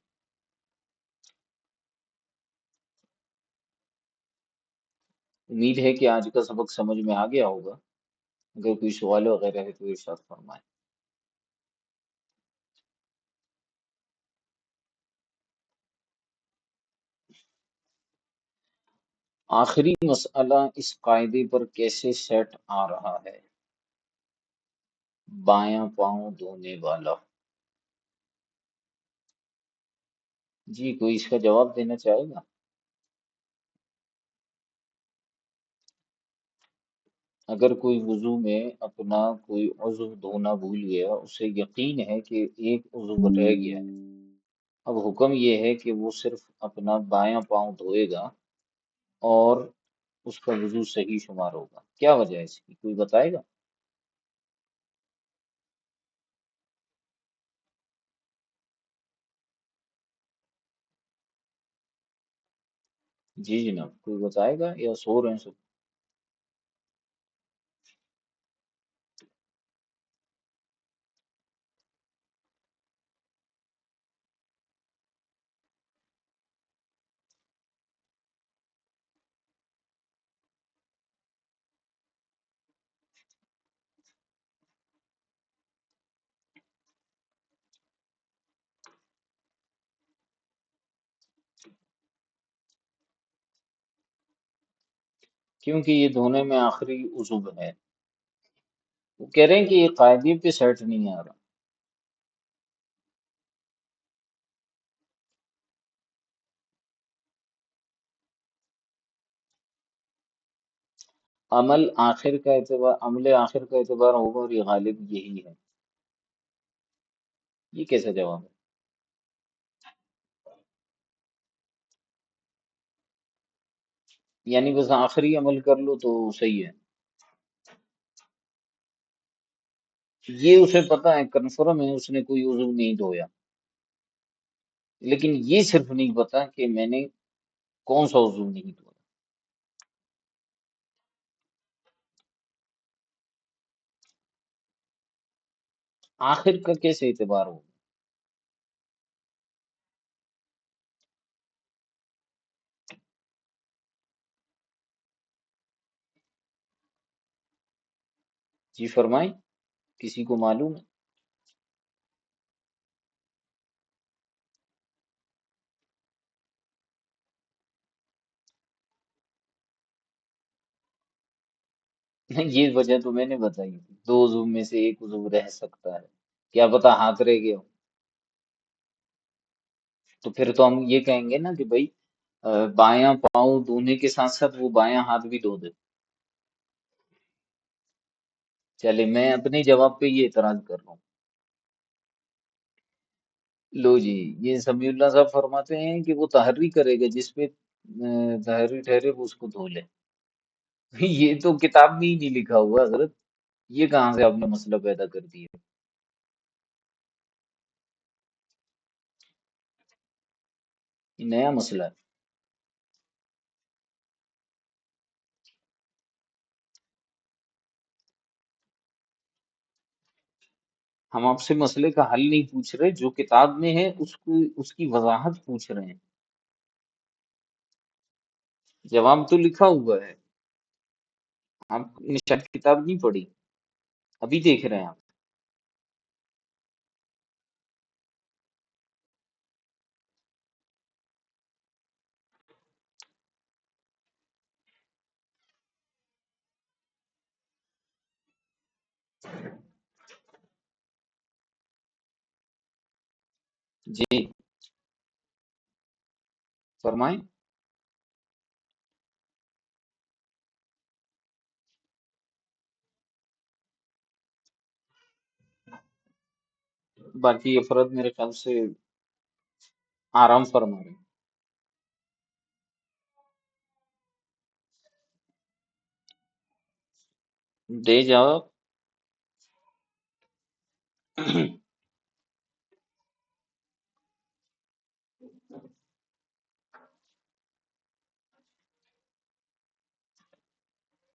Speaker 1: امید ہے کہ آج کا سبق سمجھ میں آ گیا ہوگا، اگر کوئی سوال وغیرہ ہے تو ارشاد فرمائیں۔ آخری مسئلہ اس قاعدے پر کیسے سیٹ آ رہا ہے، بایاں پاؤں دھونے والا، جی کوئی اس کا جواب دینا چاہے گا؟ اگر کوئی وضو میں اپنا کوئی عضو دھونا بھول گیا، اسے یقین ہے کہ ایک عضو رہ گیا ہے، اب حکم یہ ہے کہ وہ صرف اپنا بایاں پاؤں دھوئے گا اور اس کا وضو صحیح شمار ہوگا، کیا وجہ ہے اس کی، کوئی بتائے گا؟ جی جناب کوئی بتائے گا یا سو رہے ہیں سب؟ کیونکہ یہ دھونے میں آخری عضو ہے، وہ کہہ رہے ہیں کہ یہ قاعدے پہ سیٹ نہیں آ رہا۔ عمل آخر کا اعتبار ہوگا اور یہ غالب یہی ہے. یہ کیسا جواب ہے؟ یعنی بس آخری عمل کر لو تو صحیح ہے. یہ اسے پتا ہے، کنفرم ہے، اس نے کوئی عضو نہیں دھویا، لیکن یہ صرف نہیں پتا کہ میں نے کون سا عضو نہیں دھویا. آخر کا کیسے اعتبار ہوگا؟ جی فرمائیں، کسی کو معلوم ہے؟ یہ وجہ تو میں نے بتائی تھی، دو عضو میں سے ایک عضو رہ سکتا ہے، کیا پتا ہاتھ رہ گیا ہو. تو پھر تو ہم یہ کہیں گے نا کہ بھائی بایاں پاؤں دھونے کے ساتھ ساتھ وہ بایاں ہاتھ بھی دھو دے. چلے میں اپنے جواب پہ یہ اعتراض کر رہا ہوں. لو جی، یہ سمیع اللہ صاحب فرماتے ہیں کہ وہ تحری کرے گا جس پہ تحری ٹھہرے وہ اس کو دھو لے. یہ تو کتاب میں ہی نہیں لکھا ہوا حضرت، یہ کہاں سے آپ نے مسئلہ پیدا کر دیا؟ یہ نیا مسئلہ ہے. ہم آپ سے مسئلے کا حل نہیں پوچھ رہے، جو کتاب میں ہے اس کو اس کی وضاحت پوچھ رہے ہیں. جواب تو لکھا ہوا ہے، آپ نے شاید کتاب نہیں پڑھی، ابھی دیکھ رہے ہیں آپ. جی فرمائیں. باقی افراد میرے خیال سے آرام فرما رہے ہیں. دے جواب.